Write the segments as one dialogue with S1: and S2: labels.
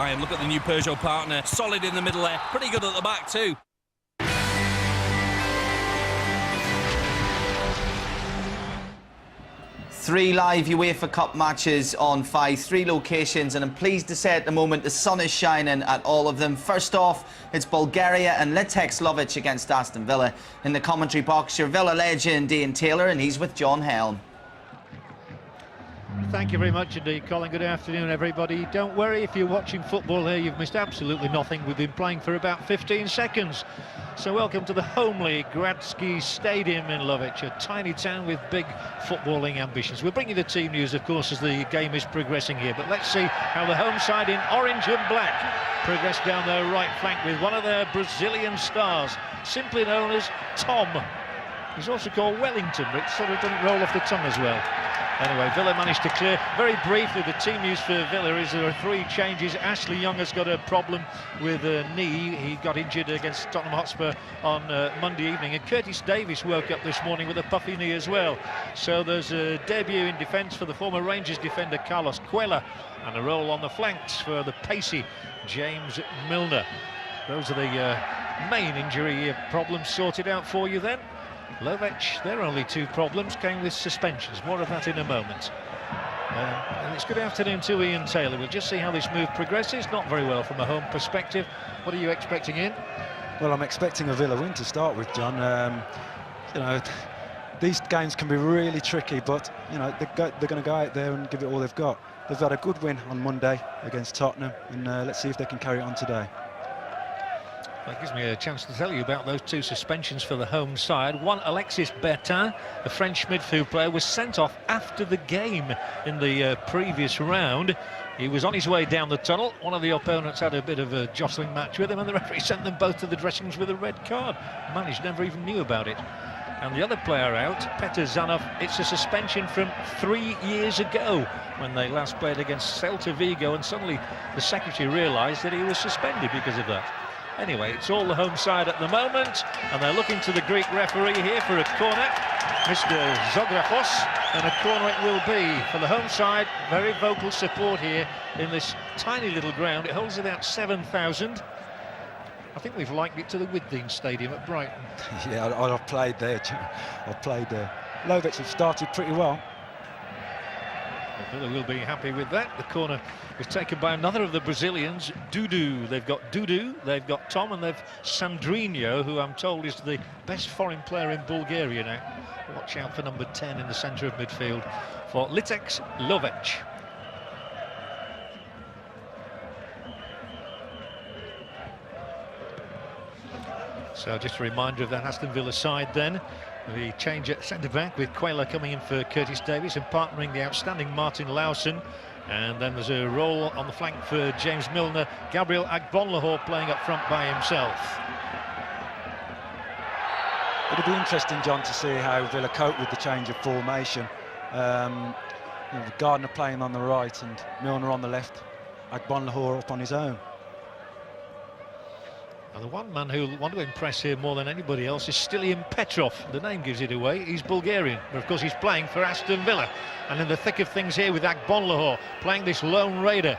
S1: And look at the new Peugeot partner, solid in the middle there, pretty good at the back too.
S2: Three live UEFA Cup matches on 3 locations, and I'm pleased to say at the moment the sun is shining at all of them. First off, it's Bulgaria and Litex Lovech against Aston Villa. In the commentary box, your Villa legend Ian Taylor, and he's with John Helm.
S3: Thank you very much indeed, Colin. Good afternoon, everybody. Don't worry if you're watching football here, you've missed absolutely nothing. We've been playing for about 15 seconds. So welcome to the homely Gradsky Stadium in Lovech, a tiny town with big footballing ambitions. We'll bring you the team news, of course, as the game is progressing here. But let's see how the home side in orange and black progress down their right flank with one of their Brazilian stars, simply known as Tom. He's also called Wellington, but it sort of doesn't roll off the tongue as well. Anyway, Villa managed to clear. Very briefly, the team news for Villa is there are 3 changes. Ashley Young has got a problem with a knee. He got injured against Tottenham Hotspur on Monday evening. And Curtis Davies woke up this morning with a puffy knee as well. So there's a debut in defence for the former Rangers defender Carlos Cuellar, and a role on the flanks for the pacey James Milner. Those are the main injury problems sorted out for you then. Lovech, their only 2 problems came with suspensions. More of that in a moment. And it's good afternoon to Ian Taylor. We'll just see how this move progresses. Not very well from a home perspective. What are you expecting, Ian?
S4: Well, I'm expecting a Villa win to start with, John. You know, these games can be really tricky, but you know they're going to go out there and give it all they've got. They've had a good win on Monday against Tottenham, and let's see if they can carry it on today.
S3: That gives me a chance to tell you about those 2 suspensions for the home side. One, Alexis Bertin, the French midfield player, was sent off after the game in the previous round. He was on his way down the tunnel. One of the opponents had a bit of a jostling match with him, and the referee sent them both to the dressing rooms with a red card. Managed never even knew about it. And the other player out, Petr Zanov, it's a suspension from 3 years ago when they last played against Celta Vigo, and suddenly the secretary realised that he was suspended because of that. Anyway, it's all the home side at the moment, and they're looking to the Greek referee here for a corner, Mr. Zographos, and a corner it will be for the home side. Very vocal support here in this tiny little ground. It holds about 7,000. I think we've likened it to the Withdean Stadium at Brighton.
S4: Yeah, I've played there. I've played there. Lovech have started pretty well.
S3: Villa will be happy with that. The corner was taken by another of the Brazilians, Dudu. They've got Dudu, they've got Tom, and they've Sandrinho, who I'm told is the best foreign player in Bulgaria now. Watch out for number 10 in the centre of midfield for Litex Lovech. So just a reminder of that Aston Villa side then. The change at centre-back with Cuellar coming in for Curtis Davies and partnering the outstanding Martin Lawson. And then there's a role on the flank for James Milner. Gabriel Agbonlahor playing up front by himself.
S4: It'll be interesting, John, to see how Villa cope with the change of formation. You know, Gardner playing on the right and Milner on the left. Agbonlahor up on his own.
S3: And the one man who want to impress here more than anybody else is Stiliyan Petrov. The name gives it away. He's Bulgarian, but of course he's playing for Aston Villa. And in the thick of things here with Agbonlahor playing this lone raider.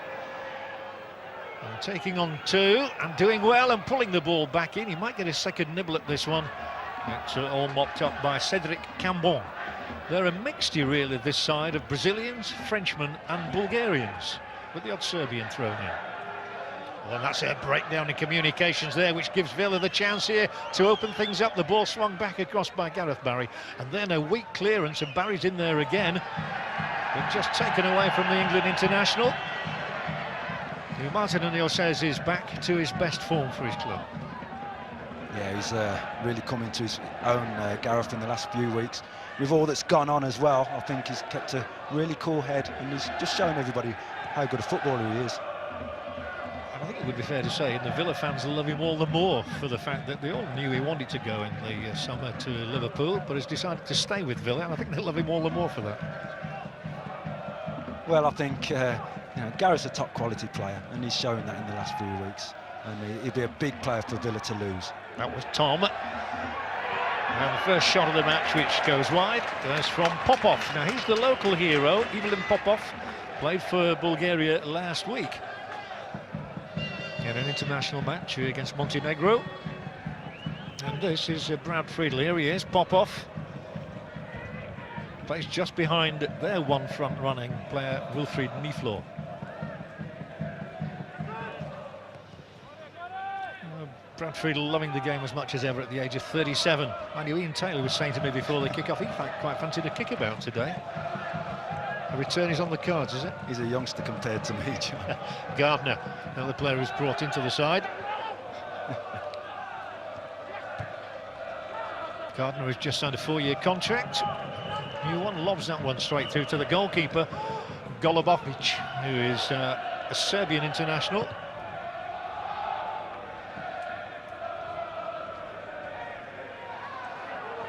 S3: And taking on 2 and doing well and pulling the ball back in. He might get a second nibble at this one. It's all mopped up by Cedric Cambon. They're a mixture really this side of Brazilians, Frenchmen and Bulgarians, with the odd Serbian thrown in. Well, that's a breakdown in communications there, which gives Villa the chance here to open things up. The ball swung back across by Gareth Barry, and then a weak clearance, and Barry's in there again, but just taken away from the England international, who Martin O'Neill says is back to his best form for his club.
S4: Yeah, he's really come into his own, Gareth, in the last few weeks. With all that's gone on as well, I think he's kept a really cool head, and he's just showing everybody how good a footballer he is.
S3: I think it would be fair to say, and the Villa fans love him all the more for the fact that they all knew he wanted to go in the summer to Liverpool, but has decided to stay with Villa, and I think they love him all the more for that.
S4: Well, I think you know, Gareth's a top quality player, and he's showing that in the last few weeks, and he'd be a big player for Villa to lose.
S3: That was Tom. And the first shot of the match, which goes wide, is from Popov. Now he's the local hero. Ivelin Popov played for Bulgaria last week. in an international match against Montenegro. And this is Brad Friedel. Here he is, Popov. Plays just behind their one front-running player, Wilfried Niflo. Brad Friedel loving the game as much as ever at the age of 37. I knew Ian Taylor was saying to me before the kick-off, he quite fancied a kickabout today. A return is on the cards, is it?
S4: He's a youngster compared to me, John.
S3: Gardner, another player who's brought into the side. Gardner has just signed a 4-year contract. New one, lobs that one straight through to the goalkeeper, Golubovic, who is a Serbian international.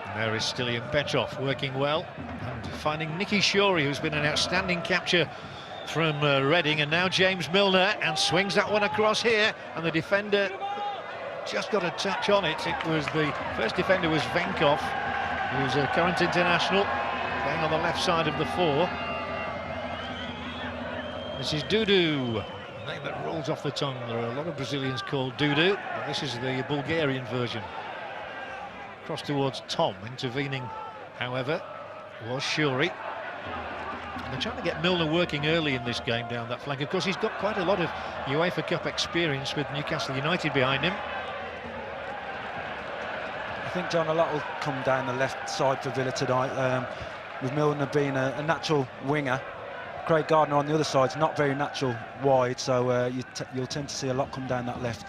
S3: And there is Stiliyan Petrov working well and finding Nicky Shorey, who's been an outstanding capture from Reading, and now James Milner, and swings that one across here, and the defender just got a touch on it. It was the first defender was Venkov, who's a current international, playing on the left side of the 4. This is Dudu, a name that rolls off the tongue. There are a lot of Brazilians called Dudu, but this is the Bulgarian version. Cross towards Tom, intervening, however, was Shorey. They're trying to get Milner working early in this game down that flank. Of course, he's got quite a lot of UEFA Cup experience with Newcastle United behind him.
S4: I think, John, a lot will come down the left side for Villa tonight, with Milner being a natural winger. Craig Gardner on the other side's not very natural wide, so you'll tend to see a lot come down that left.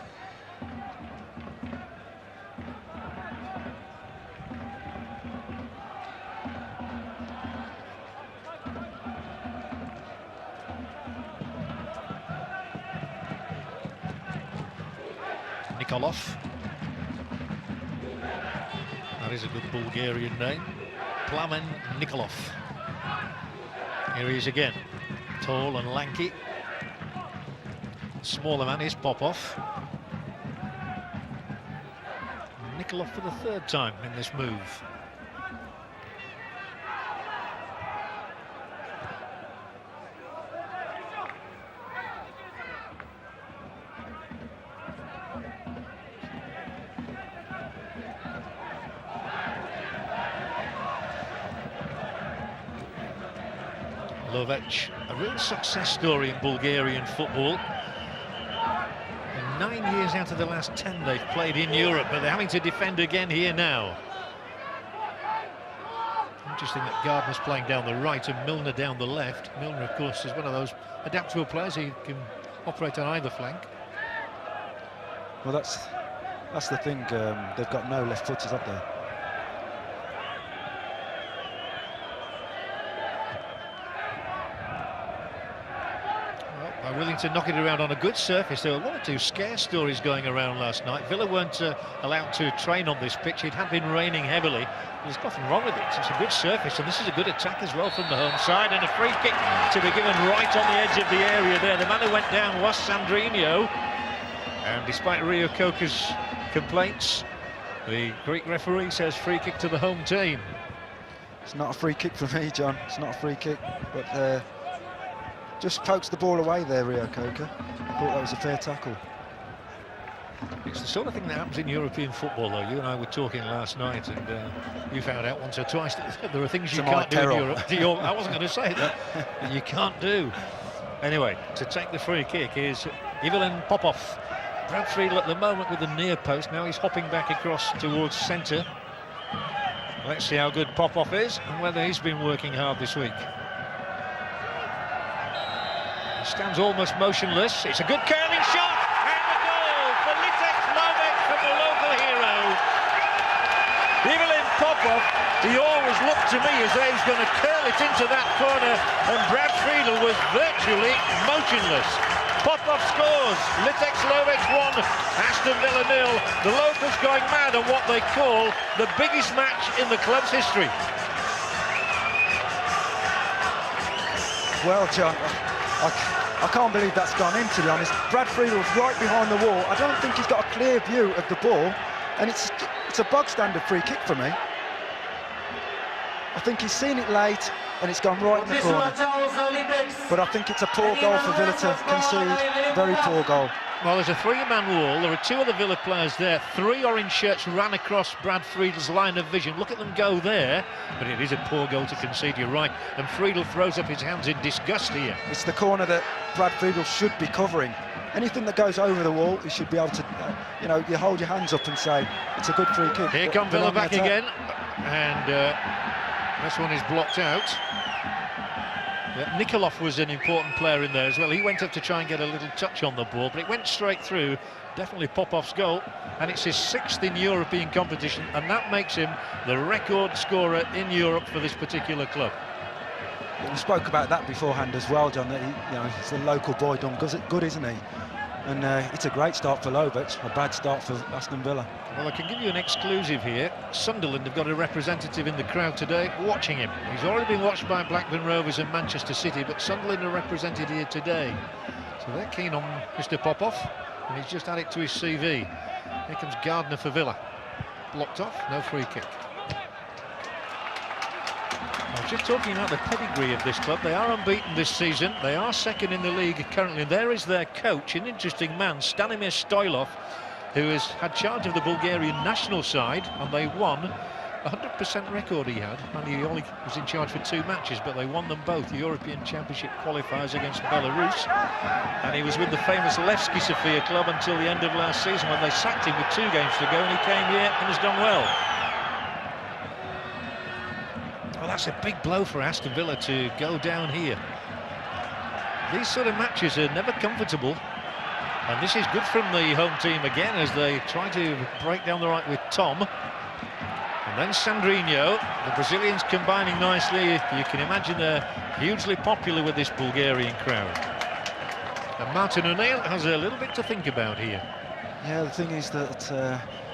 S3: Nikolov. That is a good Bulgarian name. Plamen Nikolov. Here he is again. Tall and lanky. Smaller man is Popov. Nikolov for the 3rd time in this move. Lovech, a real success story in Bulgarian football. And 9 years out of the last 10 they've played in Europe, but they're having to defend again here now. Interesting that Gardner's playing down the right and Milner down the left. Milner, of course, is one of those adaptable players. He can operate on either flank.
S4: Well, that's the thing. They've got no left footers up there.
S3: Willing to knock it around on a good surface. There were 1 or 2 scare stories going around last night. Villa weren't allowed to train on this pitch. It had been raining heavily. There's nothing wrong with it. It's a good surface, and this is a good attack as well from the home side, and a free kick to be given right on the edge of the area there. The man who went down was Sandrinho, and despite Reo-Coker's complaints, the Greek referee says free kick to the home team.
S4: It's not a free kick for me, John. It's not a free kick, but just pokes the ball away there, Reo-Coker. I thought that was a fair tackle.
S3: It's the sort of thing that happens in European football, though. You and I were talking last night, and you found out once or twice that there are things you can't do in Europe. I wasn't going to say that, but you can't do. Anyway, to take the free kick is Ivelin Popov. Brad Friedel at the moment with the near post. Now he's hopping back across towards centre. Let's see how good Popov is and whether he's been working hard this week. He stands almost motionless. It's a good curling shot, and the goal for Litex Lovech from the local hero. Ivelin Popov, he always looked to me as though he was going to curl it into that corner, and Brad Friedel was virtually motionless. Popov scores, Litex Lovech 1, Aston Villa 0. The locals going mad on what they call the biggest match in the club's history.
S4: Well, John, I can't believe that's gone in, to be honest. Brad Friedel's right behind the wall. I don't think he's got a clear view of the ball, and it's a bog-standard free kick for me. I think he's seen it late, and it's gone right in the corner. But I think it's a poor goal for Villa to concede. Very poor goal.
S3: Well, there's a three-man wall. There are two other Villa players there. Three orange shirts ran across Brad Friedel's line of vision. Look at them go there. But it is a poor goal to concede, you're right. And Friedel throws up his hands in disgust here.
S4: It's the corner that Brad Friedel should be covering. Anything that goes over the wall, he should be able to, you know, you hold your hands up and say, it's a good free kick.
S3: Here come Villa back again. And this one is blocked out. Nikolov was an important player in there as well. He went up to try and get a little touch on the ball, but it went straight through. Definitely Popov's goal, and it's his 6th in European competition, and that makes him the record scorer in Europe for this particular club.
S4: We spoke about that beforehand as well, John, that he's a local boy done good, isn't he? And it's a great start for Lovech, a bad start for Aston Villa.
S3: Well, I can give you an exclusive here. Sunderland have got a representative in the crowd today watching him. He's already been watched by Blackburn Rovers and Manchester City, but Sunderland are represented here today. So they're keen on Mr. Popov, and he's just added to his CV. Here comes Gardner for Villa. Blocked off, no free kick. I was just talking about the pedigree of this club. They are unbeaten this season. They are second in the league currently. There is their coach, an interesting man, Stanimir Stoilov, who has had charge of the Bulgarian national side, and they won. 100% record he had, and he only was in charge for 2 matches, but they won them both, European Championship qualifiers against Belarus. And he was with the famous Levski Sofia club until the end of last season, when they sacked him with 2 games to go, and he came here and has done well. Well, that's a big blow for Aston Villa to go down here. These sort of matches are never comfortable, and this is good from the home team again as they try to break down the right with Tom. And then Sandrinho, the Brazilians combining nicely. You can imagine they're hugely popular with this Bulgarian crowd. And Martin O'Neill has a little bit to think about here.
S4: Yeah, the thing is that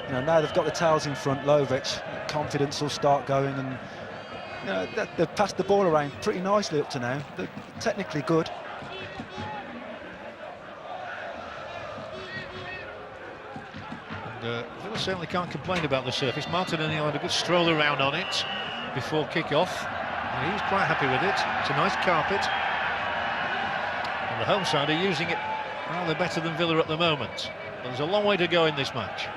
S4: now they've got the tails in front, Lovech, confidence will start going, and they've passed the ball around pretty nicely up to now. They're technically good.
S3: And Villa certainly can't complain about the surface. Martin O'Neill had a good stroll around on it before kick-off, and he was quite happy with it. It's a nice carpet, and the home side are using it rather better than Villa at the moment. But there's a long way to go in this match.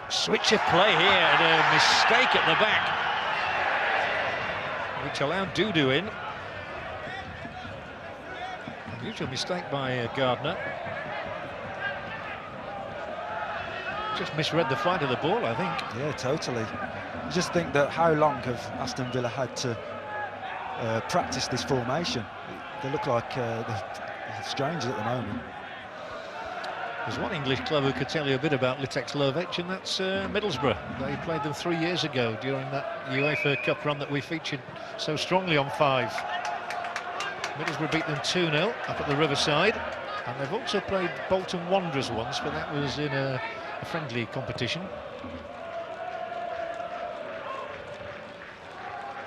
S3: Switch of play here, and a mistake at the back, which allowed Dudu in. Unusual mistake by Gardner. Just misread the flight of the ball, I think.
S4: Yeah, totally. You just think that how long have Aston Villa had to practice this formation? They look like they're strange at the moment.
S3: There's one English club who could tell you a bit about Litex Lovech, and that's Middlesbrough. They played them 3 years ago during that Uefa Cup run that we featured so strongly on 5. Middlesbrough beat them 2-0 up at the Riverside, and they've also played Bolton Wanderers once, but that was in a friendly competition.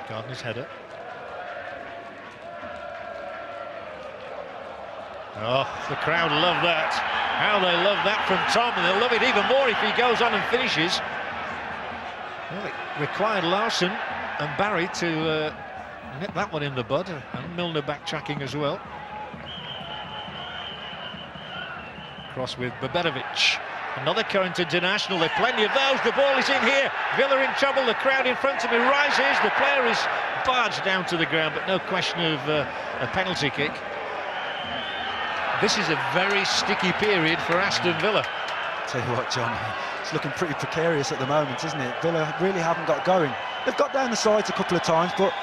S3: Gardner's header. Oh, the crowd love that. How they love that from Tom, and they'll love it even more if he goes on and finishes. Well, it required Larson and Barry to nip that one in the bud, and Milner backtracking as well. Cross with Baberovic. Another current international. There are plenty of those. The ball is in here. Villa in trouble. The crowd in front of him rises. The player is barged down to the ground, but no question of a penalty kick. This is a very sticky period for Aston Villa.
S4: Tell you what, John, it's looking pretty precarious at the moment, isn't it? Villa really haven't got going. They've got down the sides a couple of times, but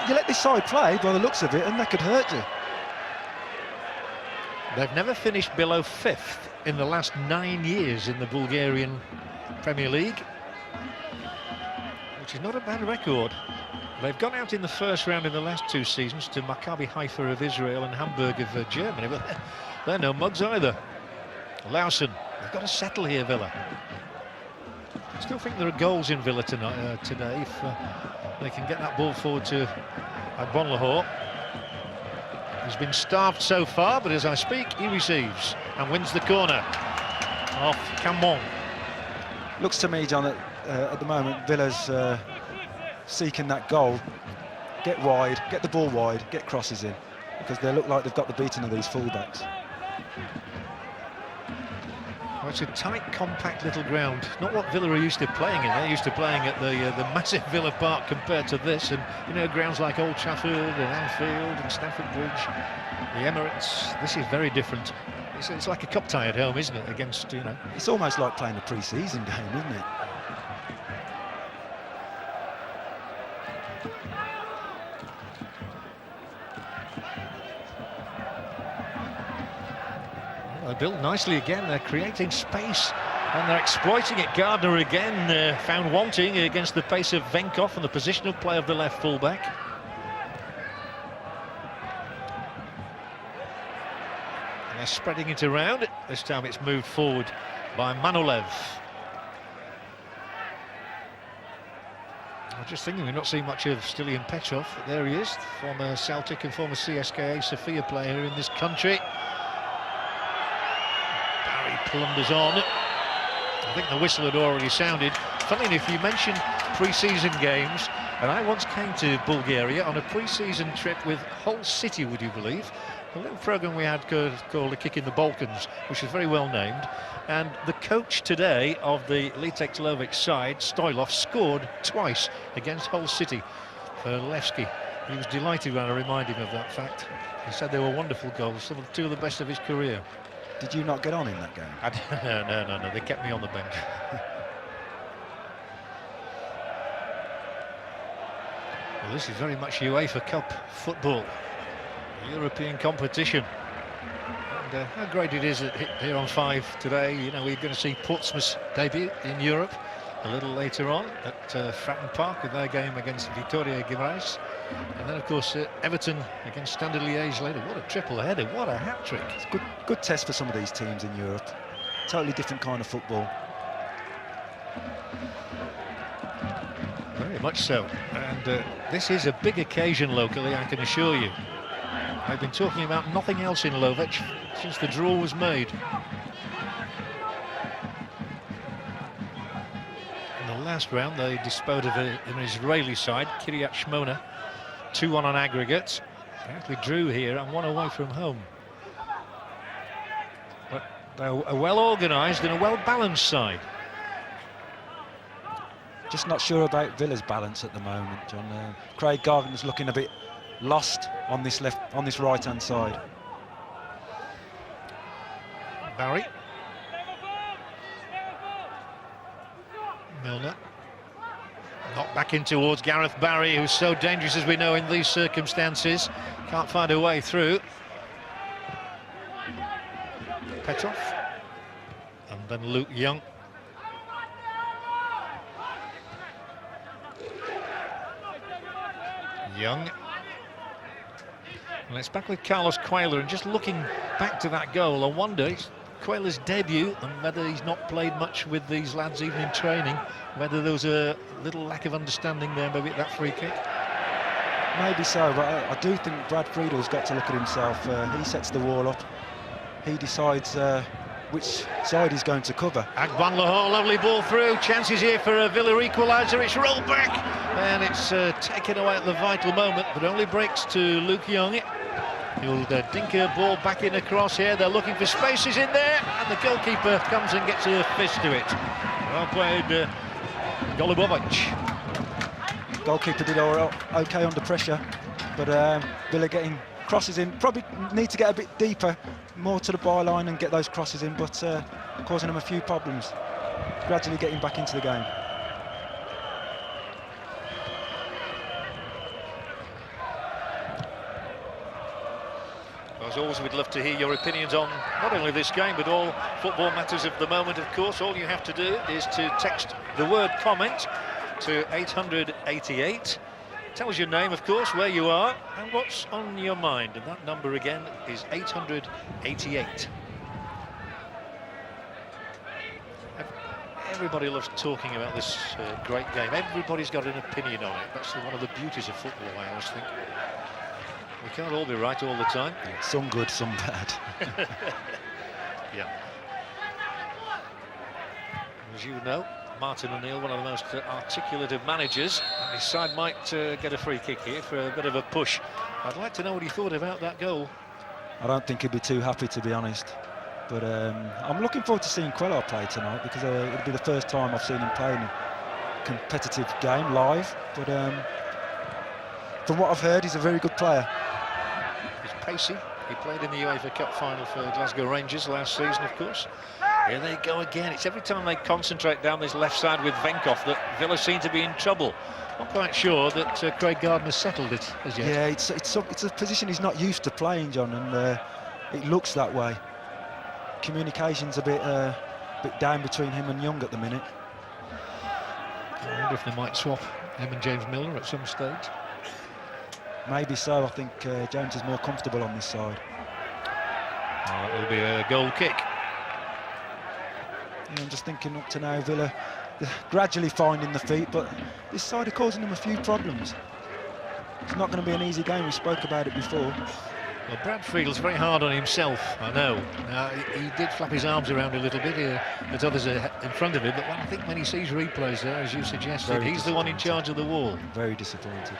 S4: you let this side play by the looks of it, and they could hurt you.
S3: They've never finished below 5th in the last 9 years in the Bulgarian Premier League, which is not a bad record. They've gone out in the first round in the last 2 seasons to Maccabi Haifa of Israel and Hamburg of Germany, but they're no mugs either. Lawson, they've got to settle here, Villa. I still think there are goals in Villa tonight, today, if they can get that ball forward to Agbonlahor. He's been starved so far, but as I speak, he receives and wins the corner off Cambon.
S4: Looks to me, John, at the moment, Villa's seeking that goal. Get wide, get the ball wide, get crosses in. because they look like they've got the beating of these fullbacks.
S3: Well, it's a tight, compact little ground. Not what Villa are used to playing in. They're used to playing at the massive Villa Park compared to this. And, you know, grounds like Old Trafford and Anfield and Stamford Bridge, the Emirates, this is very different. It's like a cup tie at home, isn't it, against, you know...
S4: It's almost like playing a pre-season game, isn't it?
S3: They build nicely again, they're creating space and they're exploiting it. Gardner again found wanting against the pace of Venkov and the positional play of the left fullback. And they're spreading it around. This time it's moved forward by Manolev. I'm just thinking we've not seen much of Stiliyan Petrov. There he is, former Celtic and former CSKA Sofia player in this country. Blunders on. I think the whistle had already sounded. Funny enough, you mentioned pre-season games, and I once came to Bulgaria on a pre-season trip with Hull City, would you believe? A little programme we had called A Kick in the Balkans, which is very well named. And the coach today of the Litex Lovech side, Stoilov, scored twice against Hull City for Levski. He was delighted when I reminded him of that fact. He said they were wonderful goals, two of the best of his career.
S4: Did you not get on in that game?
S3: No, they kept me on the bench. Well, this is very much Uefa Cup football, European competition. And how great it is that here on 5 today, you know, we're going to see Portsmouth's debut in Europe a little later on at Fratton Park with their game against Vitoria Guimaraes. And then, of course, Everton against Standard Liège later. What a triple header, what a hat-trick.
S4: It's a good test for some of these teams in Europe. Totally different kind of football.
S3: Very much so. And this is a big occasion locally, I can assure you. I've been talking about nothing else in Lovech since the draw was made. In the last round, they disposed of an Israeli side, Kiryat Shmona. 2-1 on aggregate. They actually drew here and one away from home. But they're a well-organised and a well-balanced side.
S4: Just not sure about Villa's balance at the moment, John. Craig Gardner's looking a bit lost on this right-hand side.
S3: Barry. Milner. Knocked back in towards Gareth Barry, who's so dangerous, as we know, in these circumstances. Can't find a way through. Petrov. And then Luke Young. Young. And it's back with Carlos Cuellar, and just looking back to that goal, I wonder, it's Cuellar's debut, and whether he's not played much with these lads even in training, whether there was a little lack of understanding there maybe at that free kick.
S4: Maybe so, but I do think Brad Friedel's got to look at himself. He sets the wall up. He decides which side he's going to cover.
S3: Agban Lahore, lovely ball through. Chances here for a Villa equaliser. It's rolled back and it's taken away at the vital moment, but only breaks to Luke Young. He'll dink a ball back in across here. They're looking for spaces in there, and the goalkeeper comes and gets a fist to it. Well played, Golubovic.
S4: Goalkeeper did okay under pressure, but Villa getting crosses in. Probably need to get a bit deeper, more to the byline and get those crosses in, but causing them a few problems. Gradually getting back into the game.
S3: As always, we'd love to hear your opinions on not only this game, but all football matters of the moment, of course. All you have to do is to text the word comment to 888. Tell us your name, of course, where you are, and what's on your mind. And that number again is 888. Everybody loves talking about this great game. Everybody's got an opinion on it. That's one of the beauties of football, I always think. We can't all be right all the time.
S4: Yeah, some good, some bad.
S3: Yeah. As you know, Martin O'Neill, one of the most articulate of managers. And his side might get a free kick here for a bit of a push. I'd like to know what he thought about that goal.
S4: I don't think he'd be too happy, to be honest. But I'm looking forward to seeing Queller play tonight, because it'll be the first time I've seen him play in a competitive game live. But from what I've heard, he's a very good player.
S3: He's pacey. He played in the Uefa Cup final for Glasgow Rangers last season, of course. Here they go again. It's every time they concentrate down this left side with Venkov that Villa seem to be in trouble. Not quite sure that Craig Gardner's settled it as yet.
S4: Yeah, it's a position he's not used to playing, John, and it looks that way. Communication's a bit down between him and Young at the minute.
S3: I wonder if they might swap him and James Milner at some stage.
S4: Maybe so. I think James is more comfortable on this side.
S3: Oh, it will be a goal kick.
S4: Yeah, I'm just thinking up to now, Villa gradually finding the feet, but this side are causing them a few problems. It's not going to be an easy game. We spoke about it before.
S3: Well, Brad Friedel's very hard on himself, I know. Now, he did flap his arms around a little bit as others are in front of him, but I think when he sees replays there, as you suggested, he's the one in charge of the wall.
S4: Very disappointed.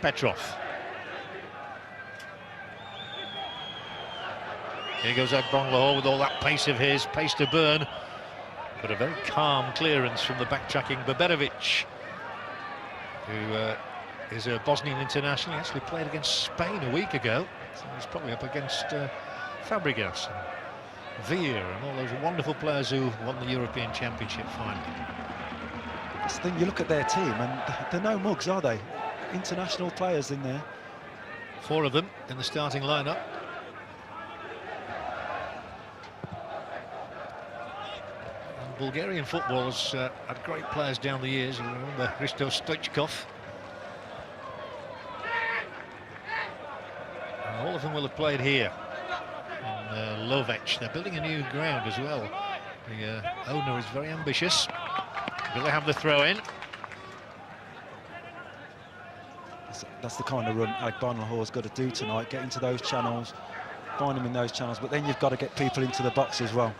S3: Petrov. Here goes Agbon Lahore with all that pace of his, pace to burn. But a very calm clearance from the backtracking Baberovic, who is a Bosnian international. He actually played against Spain a week ago, so he's probably up against Fabregas and Veer and all those wonderful players who won the European Championship final.
S4: That's the thing, you look at their team and they're no mugs, are they? International players in there.
S3: 4 of them in the starting lineup. Bulgarian football has had great players down the years. You remember Hristo Stoichkov. And all of them will have played here in Lovech. They're building a new ground as well. The owner is very ambitious. Will they have the throw in?
S4: That's the kind of run Agbon Lahore's got to do tonight. Get into those channels, find them in those channels, but then you've got to get people into the box as well.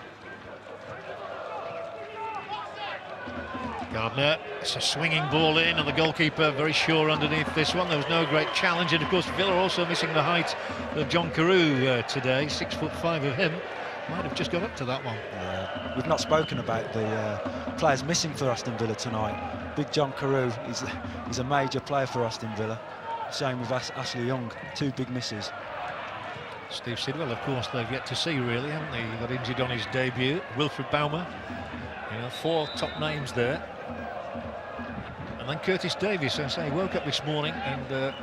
S3: Gardner, it's a swinging ball in, and the goalkeeper very sure underneath this one. There was no great challenge, and of course Villa also missing the height of John Carew today. 6'5" of him. Might have just got up to that one.
S4: Yeah. We've not spoken about the players missing for Aston Villa tonight. Big John Carew, he's a major player for Aston Villa. Same with Ashley Young, 2 big misses.
S3: Steve Sidwell, of course, they've yet to see, really, haven't they? He got injured on his debut. Wilfred Baumer, 4 top names there. And then Curtis Davies, I say, woke up this morning and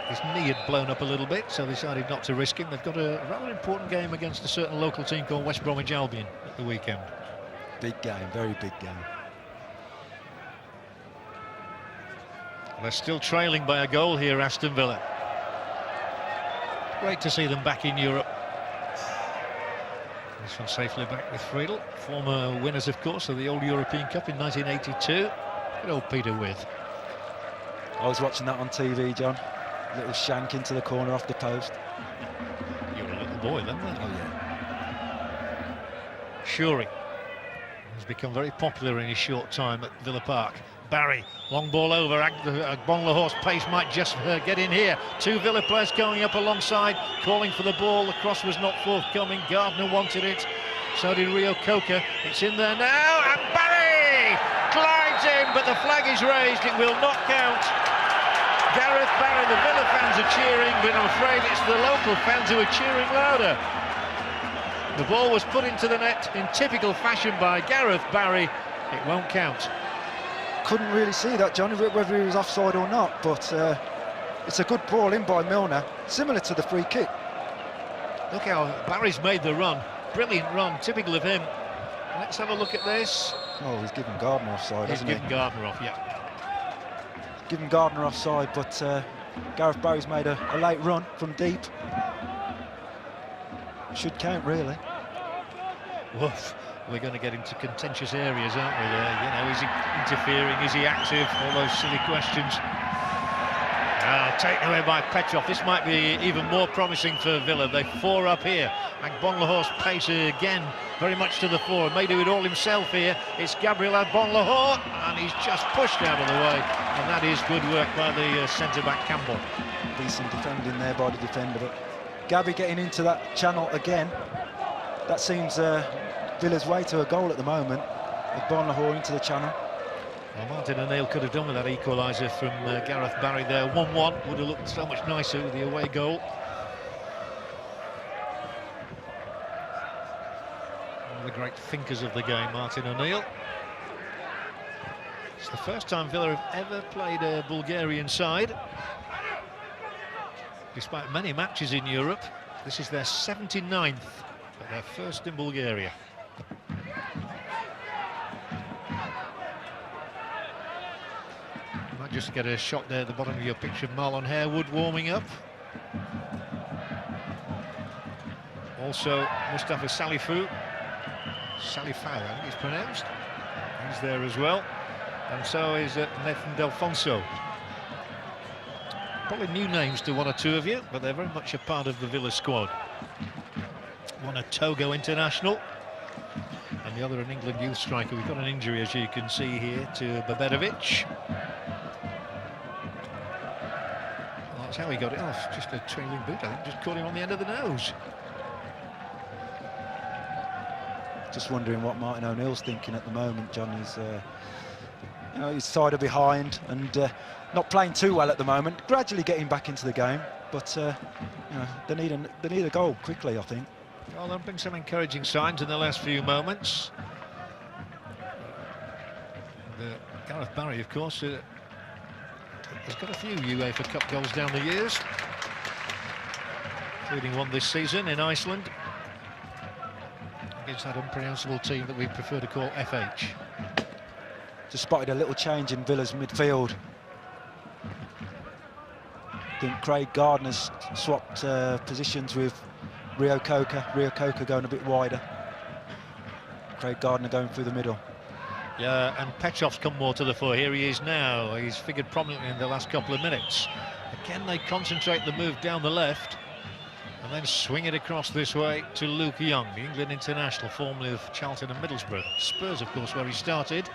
S3: his knee had blown up a little bit, so they decided not to risk him. They've got a rather important game against a certain local team called West Bromwich Albion at the weekend.
S4: Big game, very big game.
S3: They're still trailing by a goal here, Aston Villa. Great to see them back in Europe. This one safely back with Friedel, former winners, of course, of the old European Cup in 1982. Good old Peter With.
S4: I was watching that on TV, John. Little shank into the corner off the post.
S3: You were a little boy then, weren't you?
S4: Oh, yeah.
S3: Shuri has become very popular in his short time at Villa Park. Barry, long ball over. Agbon Lahore's pace might just get in here. 2 Villa players going up alongside, calling for the ball. The cross was not forthcoming. Gardner wanted it. So did Reo-Coker. It's in there now, and Barry glides in, but the flag is raised. It will not count. Gareth Barry, the Villa fans are cheering, but I'm afraid it's the local fans who are cheering louder. The ball was put into the net in typical fashion by Gareth Barry. It won't count.
S4: Couldn't really see that, John, whether he was offside or not, but it's a good ball in by Milner, similar to the free kick.
S3: Look how Barry's made the run. Brilliant run, typical of him. Let's have a look at this.
S4: Oh, he's given Gardner offside, hasn't he?
S3: He's given Gardner off, yeah.
S4: Given Gardner offside, but Gareth Barry's made a late run from deep. Should count, really.
S3: Woof. We're going to get into contentious areas, aren't we, there? Is he interfering? Is he active? All those silly questions. Taken away by Petrov. This might be even more promising for Villa. They're 4 up here. Agbonlaho's pace again, very much to the fore. May do it all himself here. It's Gabriel Agbonlahor, and he's just pushed out of the way. And that is good work by the centre-back Cambon.
S4: Decent defending there by the defender, but Gabby getting into that channel again. That seems Villa's way to a goal at the moment. Agbonlahor into the channel.
S3: Well, Martin O'Neill could have done with that equaliser from Gareth Barry there. 1-1 would have looked so much nicer with the away goal. One of the great thinkers of the game, Martin O'Neill. It's the first time Villa have ever played a Bulgarian side. Despite many matches in Europe, this is their 79th, but their first in Bulgaria. You might just get a shot there at the bottom of your picture of Marlon Harewood warming up. Also Mustafa Salifou, I think it's pronounced. He's there as well. And so is Nathan Delfonso. Probably new names to one or two of you, but they're very much a part of the Villa squad. One a Togo international, and the other an England youth striker. We've got an injury, as you can see here, to Babedovic. Well, that's how he got it off, just a trailing boot, I think, just caught him on the end of the nose.
S4: Just wondering what Martin O'Neill's thinking at the moment, John. He's you know, his side are behind and not playing too well at the moment. Gradually getting back into the game, but you know, they need a goal quickly, I think.
S3: Well, there have been some encouraging signs in the last few moments. Gareth Barry, of course, has got a few UEFA Cup goals down the years, including one this season in Iceland against that unpronounceable team that we prefer to call FH.
S4: Just spotted a little change in Villa's midfield. I think Craig Gardner's swapped positions with Reo-Coker. Reo-Coker going a bit wider. Craig Gardner going through the middle.
S3: Yeah, and Petrov's come more to the fore. Here he is now. He's figured prominently in the last couple of minutes. Again, they concentrate the move down the left and then swing it across this way to Luke Young, the England international, formerly of Charlton and Middlesbrough. Spurs, of course, where he started.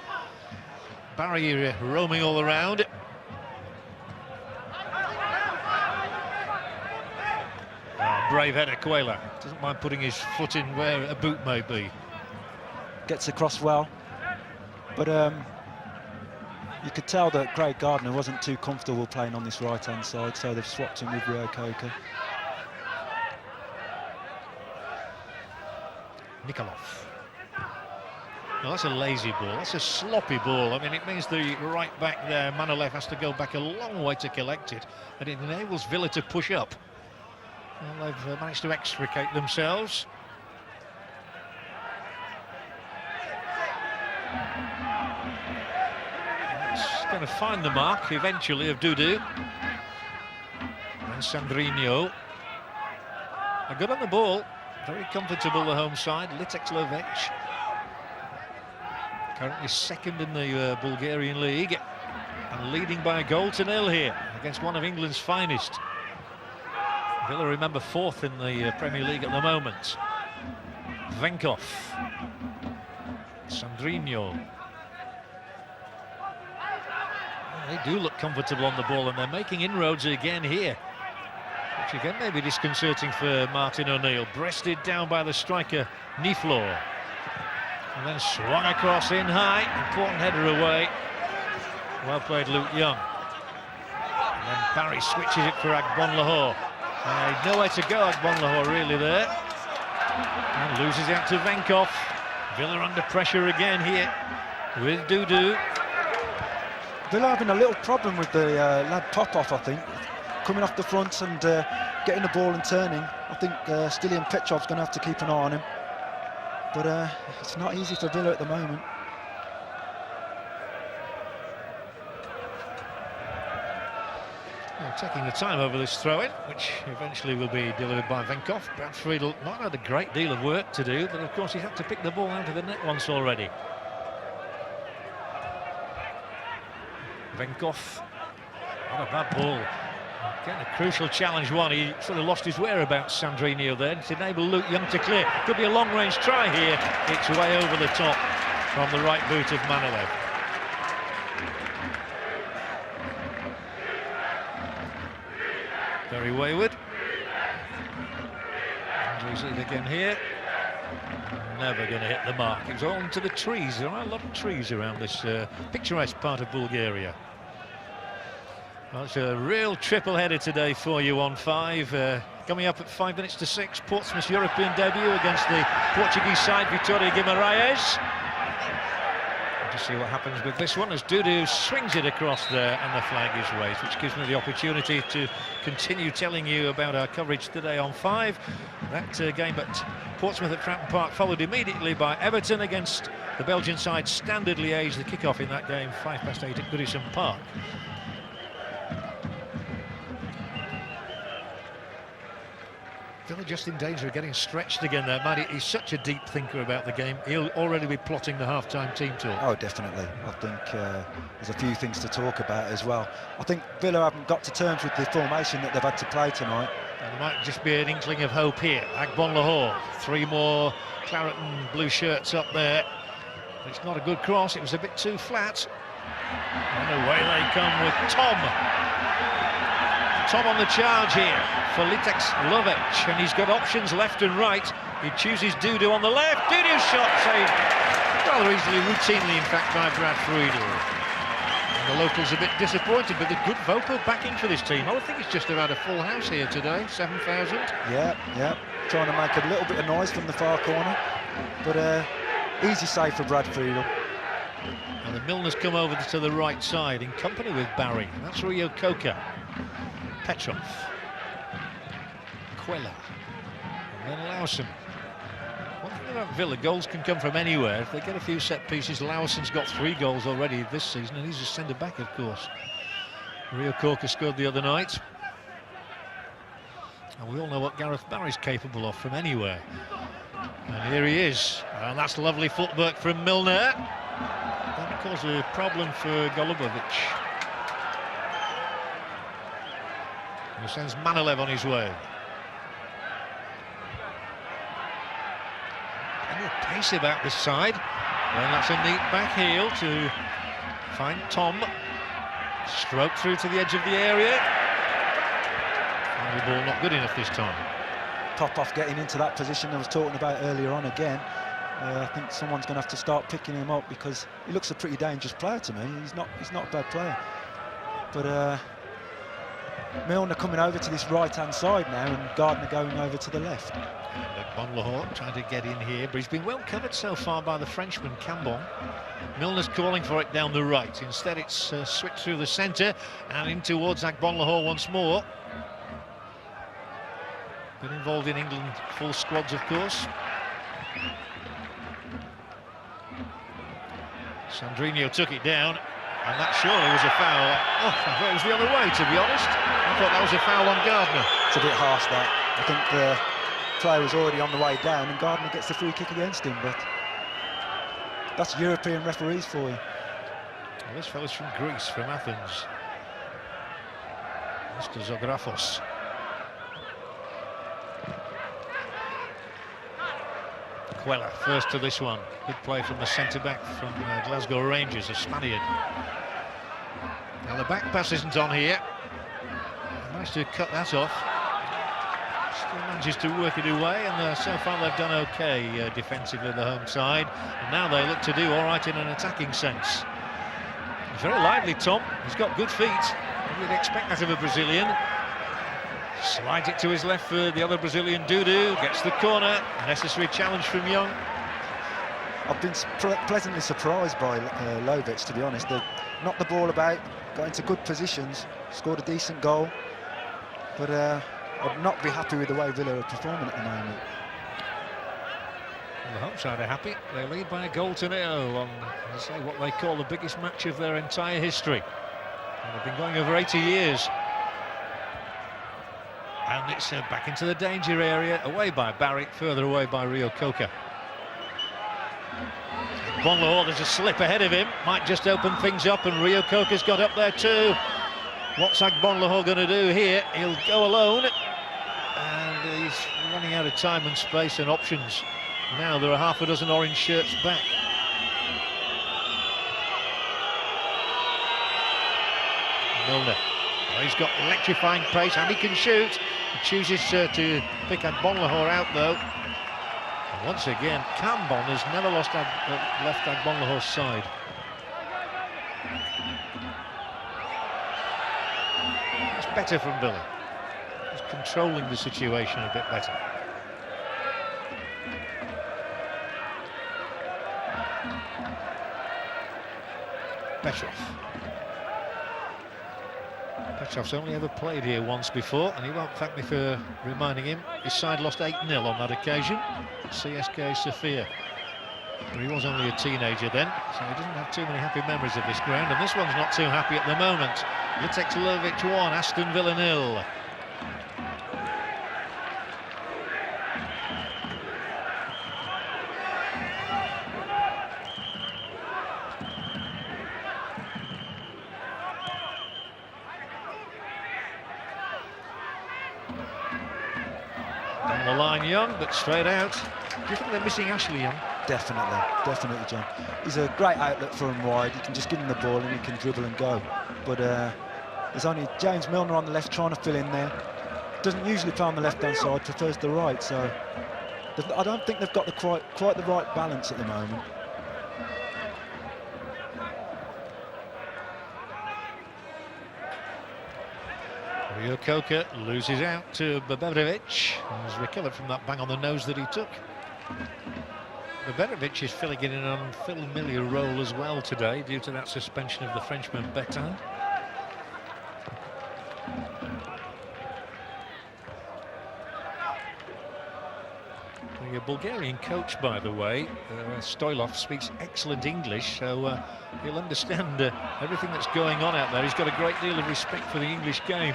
S3: Barry roaming all around. Brave header, Cuela. Doesn't mind putting his foot in where a boot may be.
S4: Gets across well. But you could tell that Craig Gardner wasn't too comfortable playing on this right-hand side, so they've swapped him with Reo-Coker.
S3: Nikolov. No, that's a lazy ball, that's a sloppy ball. I mean, it means the right back there, Manolev, has to go back a long way to collect it, and it enables Villa to push up. Well, they've managed to extricate themselves. It's going to find the mark eventually of Dudu. And Sandrinho. They're good on the ball, very comfortable the home side. Litex Lovech, currently second in the Bulgarian league and leading by a goal to nil here against one of England's finest. Villa, remember, fourth in the Premier League at the moment. Venkov, Sandrinho. They do look comfortable on the ball, and they're making inroads again here, which again may be disconcerting for Martin O'Neill. Breasted down by the striker Niflor, and then swung across in high. Important header away. Well played, Luke Young. And then Barry switches it for Agbonlahor. Nowhere to go, Agbonlahor really there. And loses out to Venkov. Villa under pressure again here with Dudu.
S4: Villa having a little problem with the lad Popov, I think. Coming off the front and getting the ball and turning. I think Stiliyan Petrov's going to have to keep an eye on him. But it's not easy for Villa at the moment.
S3: Well, taking the time over this throw-in, which eventually will be delivered by Venkov. Brad Friedel not had a great deal of work to do, but of course he's had to pick the ball out of the net once already. Venkov, not a bad ball. Again, a crucial challenge one. He sort of lost his whereabouts, Sandrinho, there. To enable Luke Young to clear. Could be a long-range try here. It's way over the top from the right boot of Manolev. Very wayward. Injuries again here. Never going to hit the mark. It's all into the trees. There are a lot of trees around this picturesque part of Bulgaria. Well, it's a real triple header today for you on 5. Coming up at 5 minutes to 6, Portsmouth's European debut against the Portuguese side, Vitória Guimarães. To see what happens with this one as Dudu swings it across there and the flag is raised, which gives me the opportunity to continue telling you about our coverage today on 5. That game at Portsmouth at Fratton Park followed immediately by Everton against the Belgian side Standard Liège. The kick-off in that game 8:05 at Goodison Park. Villa just in danger of getting stretched again there. Maddie, he's such a deep thinker about the game. He'll already be plotting the half-time team talk.
S4: Oh, definitely. I think there's a few things to talk about as well. I think Villa haven't got to terms with the formation that they've had to play tonight.
S3: And there might just be an inkling of hope here. Agbon Lahore, 3 more claret and blue shirts up there. It's not a good cross, it was a bit too flat. And away they come with Tom. Tom on the charge here for Litex Lovech, and he's got options left and right. He chooses Dudu on the left. Dudu's shot saved rather easily, routinely in fact, by Brad Friedel. And the locals a bit disappointed, but the good vocal backing for this team. I think it's just about a full house here today, 7,000.
S4: Yeah, trying to make a little bit of noise from the far corner, but easy save for Brad Friedel.
S3: And the Milner's come over to the right side in company with Barry. That's Reo-Coker. Petrov, Quella, and then Lawson. One thing about Villa, goals can come from anywhere. If they get a few set pieces, Lawson's got 3 goals already this season, and he's a centre-back, of course. Reo-Coker scored the other night. And we all know what Gareth Barry's capable of from anywhere. And here he is, and that's lovely footwork from Milner. That caused a problem for Golubovic. He sends Manolev on his way. Plenty of pace about this side. And that's a neat back heel to find Tom. Stroke through to the edge of the area. And the ball not good enough this time.
S4: Popov getting into that position I was talking about earlier on again. I think someone's going to have to start picking him up because he looks a pretty dangerous player to me. He's not a bad player. But Milner coming over to this right-hand side now and Gardner going over to the left.
S3: Agbon Lahore trying to get in here, but he's been well covered so far by the Frenchman Cambon. Milner's calling for it down the right. Instead it's switched through the centre and in towards Agbon Lahore once more. Been involved in England full squads, of course. Sandrinho took it down, and that surely was a foul. Oh, I thought it was the other way, to be honest. I thought that was a foul on Gardner.
S4: It's a bit harsh, that. I think the player was already on the way down, and Gardner gets the free kick against him, but that's European referees for you.
S3: Well, this fella's from Greece, from Athens. Mr. Zographos. Quella first to this one. Good play from the centre-back from Glasgow Rangers, a Spaniard. Now the back pass isn't on here. Managed to cut that off. Still manages to work it away, and so far they've done okay defensively, the home side. And now they look to do all right in an attacking sense. He's very lively, Tom. He's got good feet. You'd expect that of a Brazilian. Slides it to his left for the other Brazilian, Dudu. Gets the corner. Necessary challenge from Young.
S4: I've been pleasantly surprised by Lovech, to be honest. They knocked the ball about, got into good positions, scored a decent goal. But I'd not be happy with the way Villa are performing at the moment.
S3: Well, the home side are happy. They lead by a goal to 0 on, I say, what they call the biggest match of their entire history. And they've been going over 80 years. And it's back into the danger area, away by Barry, further away by Reo-Coker. Lahore, there's a slip ahead of him, might just open things up, and Reo-Coker's got up there too. What's Agbonlahor going to do here? He'll go alone, and he's running out of time and space and options. Now there are half a dozen orange shirts back. Milner. Well, he's got electrifying pace and he can shoot. He chooses to pick Agbonlahor out though. And once again, Cambon has never left Agbonlahor's side. It's better from Villa. He's controlling the situation a bit better. Petrov. Petrov's only ever played here once before, and he won't thank me for reminding him. His side lost 8-0 on that occasion. CSKA Sofia. But he was only a teenager then, so he doesn't have too many happy memories of this ground, and this one's not too happy at the moment. Litex Lovech 1, Aston Villa 0. On the line, Young, but straight out. Do you think they're missing Ashley Young?
S4: Definitely, John. He's a great outlet for him wide. You can just give him the ball and he can dribble and go. But there's only James Milner on the left trying to fill in there. Doesn't usually play on the left-hand side, prefers the right. So I don't think they've got quite the right balance at the moment.
S3: Reo-Coker loses out to Bobevrevic. He's recovered from that bang on the nose that he took. Bobevrevic is filling in an unfamiliar role as well today due to that suspension of the Frenchman Betin. The Bulgarian coach, by the way, Stoilov, speaks excellent English, so he'll understand everything that's going on out there. He's got a great deal of respect for the English game.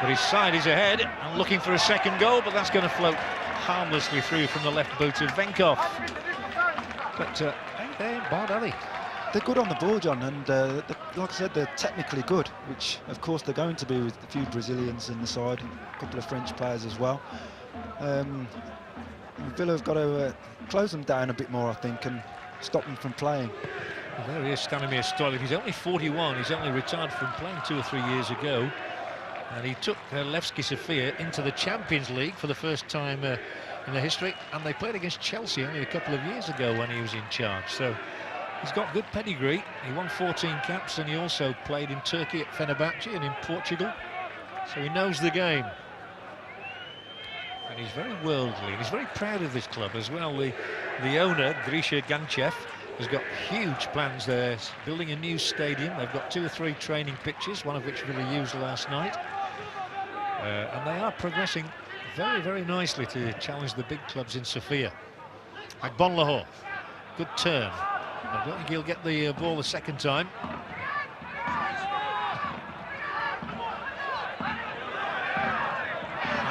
S3: But his side is ahead and looking for a second goal, but that's going to float harmlessly through from the left boot of Venkov. But they ain't bad, are they?
S4: They're good on the ball, John, and like I said, they're technically good, which of course they're going to be with a few Brazilians in the side, a couple of French players as well. Villa have got to close them down a bit more, I think, and stop them from playing.
S3: Well, there he is, Stanislav Manolev. He's only 41. He's only retired from playing 2 or 3 years ago. And he took Levski Sofia into the Champions League for the first time in their history. And they played against Chelsea only a couple of years ago when he was in charge. So he's got good pedigree. He won 14 caps and he also played in Turkey at Fenerbahce and in Portugal. So he knows the game. And he's very worldly. He's very proud of this club as well. The owner, Grisha Ganchev, has got huge plans there. He's building a new stadium. They've got 2 or 3 training pitches, one of which Villa used last night. And they are progressing very, very nicely to challenge the big clubs in Sofia. Agbonlahor, good turn. I don't think he'll get the ball the second time.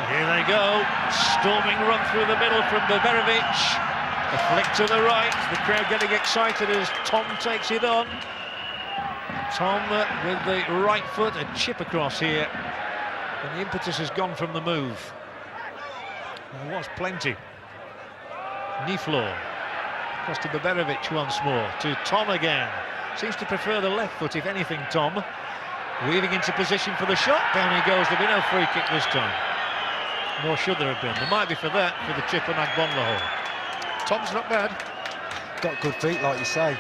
S3: Here they go, storming run through the middle from Bobevrevic. A flick to the right, the crowd getting excited as Tom takes it on. Tom with the right foot, a chip across here. And the impetus has gone from the move. There was plenty. Niflor. Across to Bobevrevic once more. To Tom again. Seems to prefer the left foot, if anything, Tom. Weaving into position for the shot. Down he goes. There'll be no free kick this time. Nor should there have been. There might be for that, for the chip on Agbonlahor. Tom's not bad.
S4: Got good feet, like you say.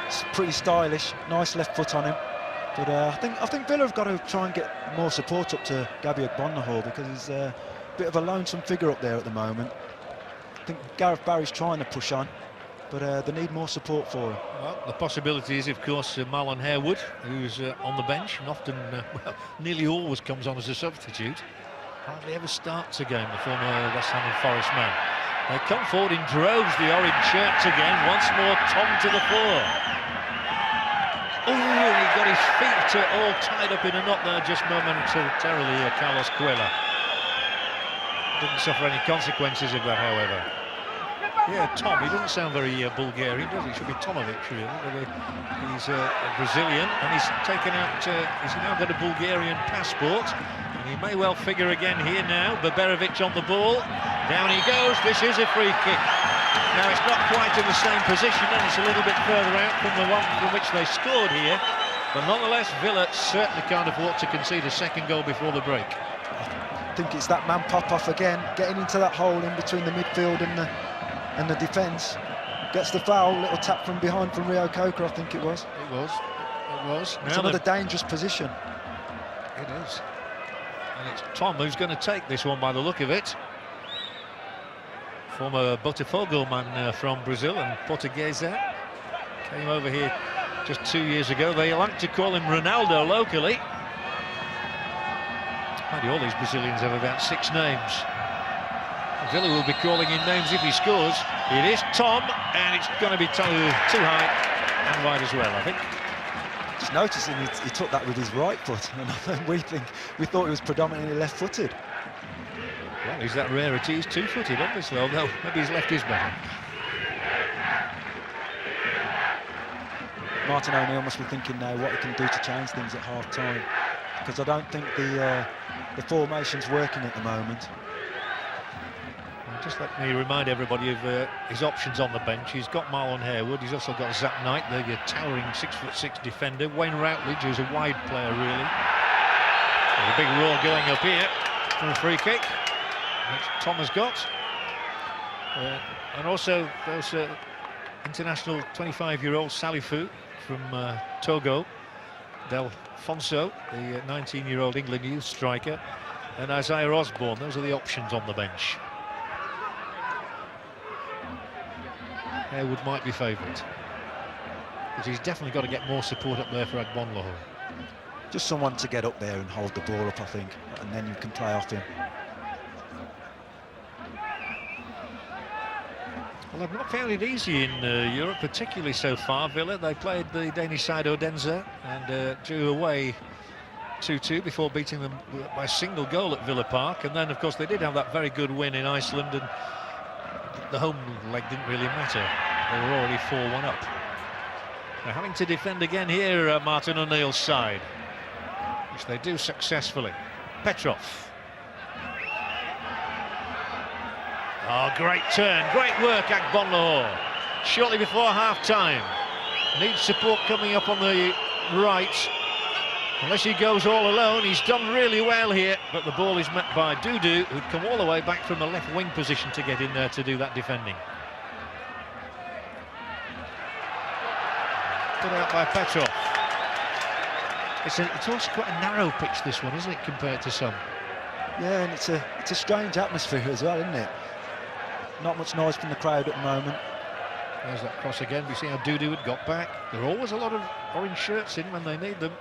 S4: It's pretty stylish. Nice left foot on him. But I think Villa have got to try and get more support up to Gabi Agbonlahor because he's a bit of a lonesome figure up there at the moment. I think Gareth Barry's trying to push on, but they need more support for him.
S3: Well, the possibility is, of course, Marlon Harewood, who's on the bench and often, well, nearly always comes on as a substitute. Hardly ever starts a game, the former West Ham and Forest man. They come forward in droves, the orange shirts again. Once more, Tom to the fore. Oh, he got his feet all tied up in a knot there just momentarily, Carlos Cuela. Didn't suffer any consequences of that, however. Yeah, Tom. He doesn't sound very Bulgarian, does he? It should be Tomovic, really. He's a Brazilian, and he's taken out. He's now got a Bulgarian passport, and he may well figure again here now. Beberovic on the ball. Down he goes. This is a free kick. Now it's not quite in the same position, and it's a little bit further out from the one from which they scored here. But nonetheless, Villa certainly can't afford to concede a second goal before the break.
S4: I think it's that man Popov again, getting into that hole in between the midfield and the defence. Gets the foul, little tap from behind from Reo-Coker, I think it was.
S3: It was.
S4: It's another dangerous position.
S3: It is. And it's Tom who's going to take this one by the look of it. Former Botafogo man from Brazil and Portuguesa. Came over here just 2 years ago. They like to call him Ronaldo locally. Maybe all these Brazilians have about 6 names. Villa will be calling him names if he scores. It is Tom, and it's going to be too high and wide as well, I think.
S4: Just noticing he took that with his right foot, and we thought he was predominantly left-footed.
S3: Well, he's that rarity. He's 2-footed, obviously. Although maybe his left is better.
S4: Martin O'Neill must be thinking now what he can do to change things at half-time, because I don't think the formation's working at the moment.
S3: Just let me remind everybody of his options on the bench. He's got Marlon Harewood. He's also got Zap Knight, the towering 6'6" defender. Wayne Routledge, who's a wide player, really. There's a big roar going up here for a free kick, which Tom has got. And also those international 25-year-old Salifou from Togo, Delfonso, the 19-year-old England youth striker, and Isaiah Osborne. Those are the options on the bench. Harewood might be favoured, but he's definitely got to get more support up there for Agbonlahor.
S4: Just someone to get up there and hold the ball up, I think, and then you can play off him.
S3: Well, they've not found it easy in Europe, particularly so far, Villa. They played the Danish side Odense and drew away 2-2 before beating them by a single goal at Villa Park. And then, of course, they did have that very good win in Iceland, and the home leg didn't really matter. They were already 4-1 up. They're having to defend again here, Martin O'Neill's side, which they do successfully. Petrov. Oh, great turn, great work, Agbonlahor. Shortly before half-time. Needs support coming up on the right. Unless he goes all alone, he's done really well here, but the ball is met by Dudu, who'd come all the way back from the left wing position to get in there to do that defending. Put out by Petrov. It's also quite a narrow pitch, this one, isn't it, compared to some?
S4: Yeah, and it's a strange atmosphere as well, isn't it? Not much noise from the crowd at the moment.
S3: There's that cross again. We see how Dudu had got back. There are always a lot of orange shirts in when they need them.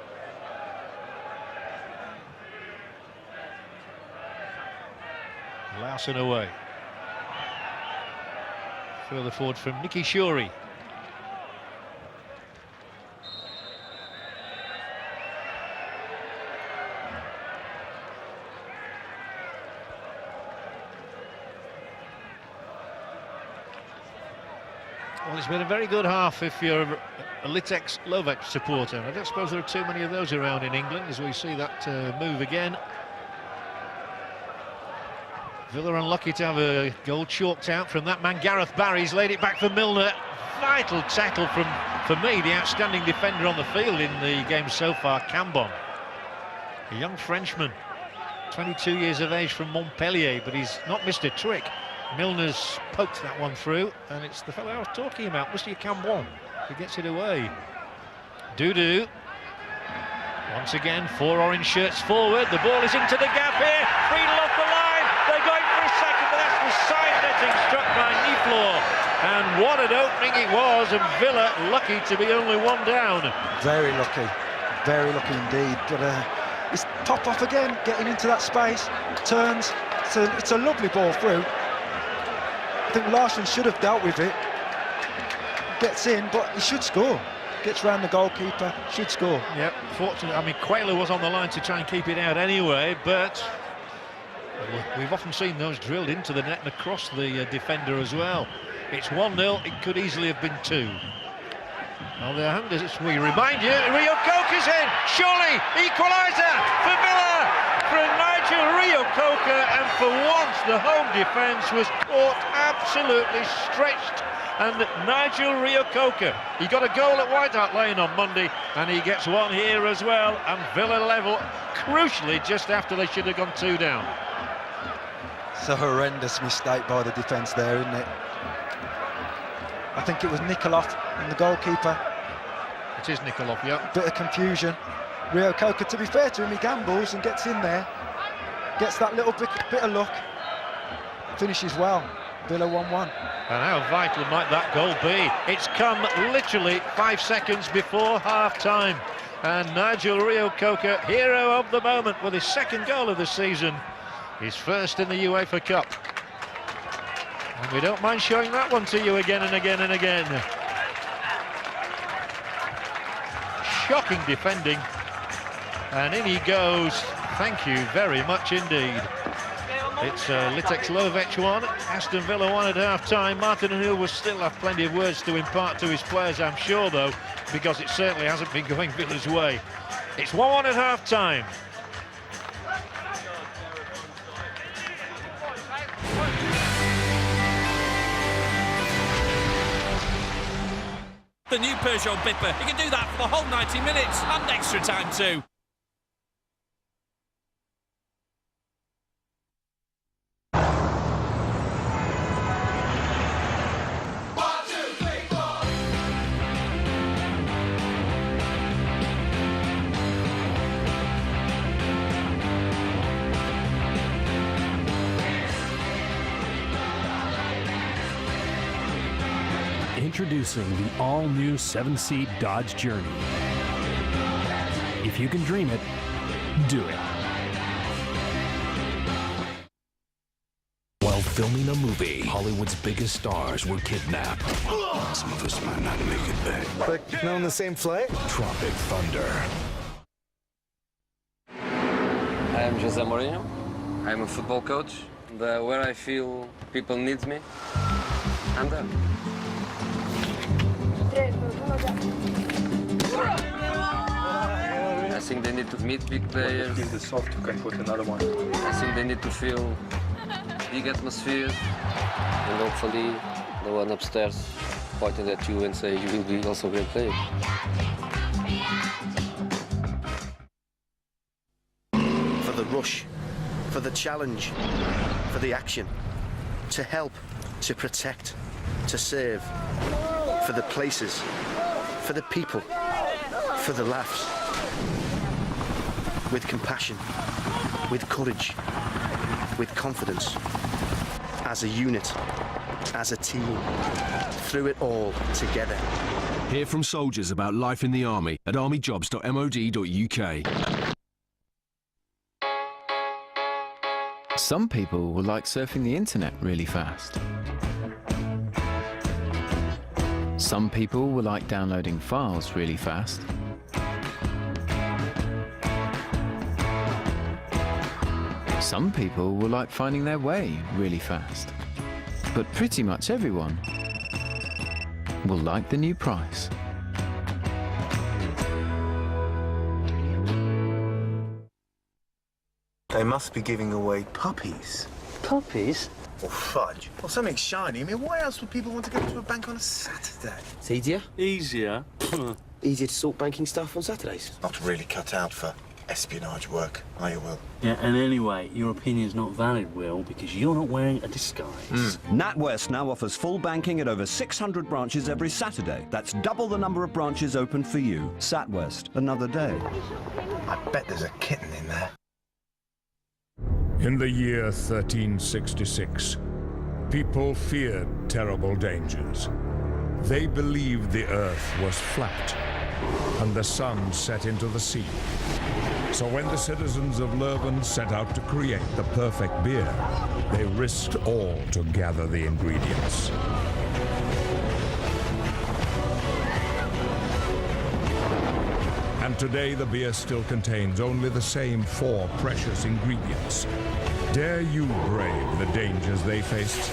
S3: Larson away. Further forward from Nicky Shuri. Well, it's been a very good half if you're a Litex Lovech supporter. I don't suppose there are too many of those around in England as we see that move again. Villa unlucky to have a goal chalked out from that man. Gareth Barry's laid it back for Milner. Vital tackle from, for me, the outstanding defender on the field in the game so far, Cambon. A young Frenchman, 22 years of age from Montpellier, but he's not missed a trick. Milner's poked that one through, and it's the fellow I was talking about, Monsieur Cambon, who gets it away. Dudu. Once again, 4 orange shirts forward. The ball is into the gap here. Friedel off the line. They're going for a second, but that's the side netting struck by Niflor. And what an opening it was, and Villa lucky to be only 1 down. Very lucky
S4: indeed. But it's Popov again, getting into that space, turns. It's a lovely ball through. I think Larson should have dealt with it. Gets in, but he should score. Gets round the goalkeeper, should score.
S3: Yep, fortunately, I mean, Quayler was on the line to try and keep it out anyway, but we've often seen those drilled into the net and across the defender as well. It's 1-0, it could easily have been 2. On the hand, as we remind you, Reo-Coker's in, surely, equaliser for Villa from Nigel Reo-Coker, and for once the home defence was caught absolutely stretched. And Nigel Reo-Coker, he got a goal at White Hart Lane on Monday, and he gets one here as well, and Villa level, crucially, just after they should have gone 2 down.
S4: It's a horrendous mistake by the defence there, isn't it? I think it was Nikolov and the goalkeeper.
S3: It is Nikolov, yeah.
S4: Bit of confusion. Reo-Coker, to be fair to him, he gambles and gets in there. Gets that little bit of luck. Finishes well. Villa 1-1.
S3: And how vital might that goal be? It's come literally 5 seconds before half-time. And Nigel Reo-Coker, hero of the moment, with his 2nd goal of the season. His 1st in the UEFA Cup. And we don't mind showing that one to you again and again and again. Shocking defending. And in he goes. Thank you very much indeed. It's Litex Lovech 1, Aston Villa 1 at half-time. Martin O'Neill will still have plenty of words to impart to his players, I'm sure, though, because it certainly hasn't been going Villa's way. It's 1-1 at half-time.
S1: The new Peugeot Bipper, he can do that for the whole 90 minutes and extra time too.
S5: Introducing the all-new 7-seat Dodge Journey. If you can dream it, do it. While filming a movie, Hollywood's biggest stars were kidnapped.
S6: Some of us might not make it back.
S7: But not on the same flight?
S5: Tropic Thunder.
S8: I am Jose Mourinho. I am a football coach. Where I feel people need me, I'm there. I think they need to meet big players.
S7: Give the soft, you can put another one.
S8: I think they need to feel big atmosphere. And hopefully the one upstairs pointing at you and say you will be also a great player.
S9: For the rush, for the challenge, for the action, to help, to protect, to serve, for the places, for the people, for the laughs. With compassion, with courage, with confidence, as a unit, as a team, through it all together.
S6: Hear from soldiers about life in the army at armyjobs.mod.uk.
S10: Some people will like surfing the internet really fast. Some people will like downloading files really fast. Some people will like finding their way really fast. But pretty much everyone will like the new price.
S7: They must be giving away puppies.
S11: Puppies?
S7: Or fudge. Or something shiny. I mean, why else would people want to go to a bank on a Saturday?
S11: It's easier.
S12: Easier?
S11: Easier to sort banking stuff on Saturdays.
S7: Not really cut out for espionage work, are you, Will?
S12: Yeah, and anyway, your opinion's not valid, Will, because you're not wearing a disguise.
S13: NatWest now offers full banking at over 600 branches every Saturday. That's double the number of branches open for you. SatWest, another day.
S7: I bet there's a kitten in there.
S14: In the year 1366, people feared terrible dangers. They believed the earth was flat and the sun set into the sea. So when the citizens of Leuven set out to create the perfect beer, they risked all to gather the ingredients. And today the beer still contains only the same 4 precious ingredients. Dare you brave the dangers they faced?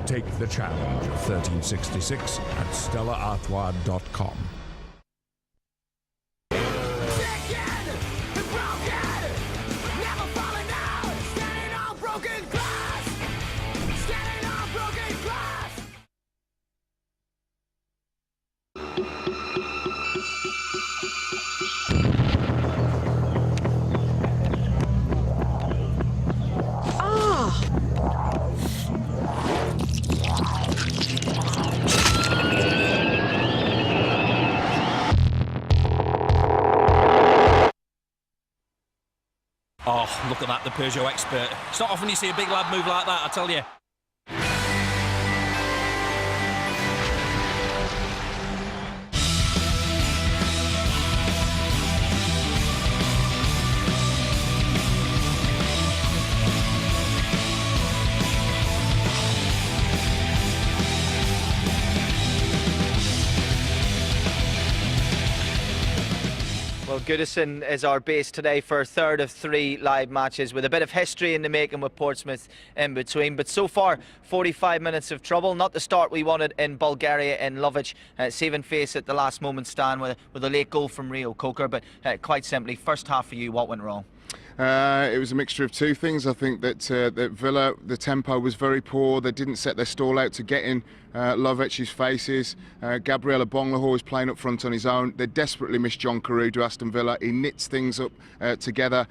S14: Take the challenge of 1366 at stellaartois.com.
S1: Oh, look at that, the Peugeot expert. It's not often you see a big lad move like that, I tell you.
S2: Well, Goodison is our base today for a third of 3 live matches with a bit of history in the making with Portsmouth in between. But so far, 45 minutes of trouble. Not the start we wanted in Bulgaria in Lovech. Saving face at the last moment stand with a late goal from Reo-Coker. But quite simply, first half for you, what went wrong?
S15: It was a mixture of two things. I think that Villa, the tempo was very poor. They didn't set their stall out to get in Lovech's faces. Gabriel Bonglahor was playing up front on his own. They desperately missed John Carew to Aston Villa. He knits things up together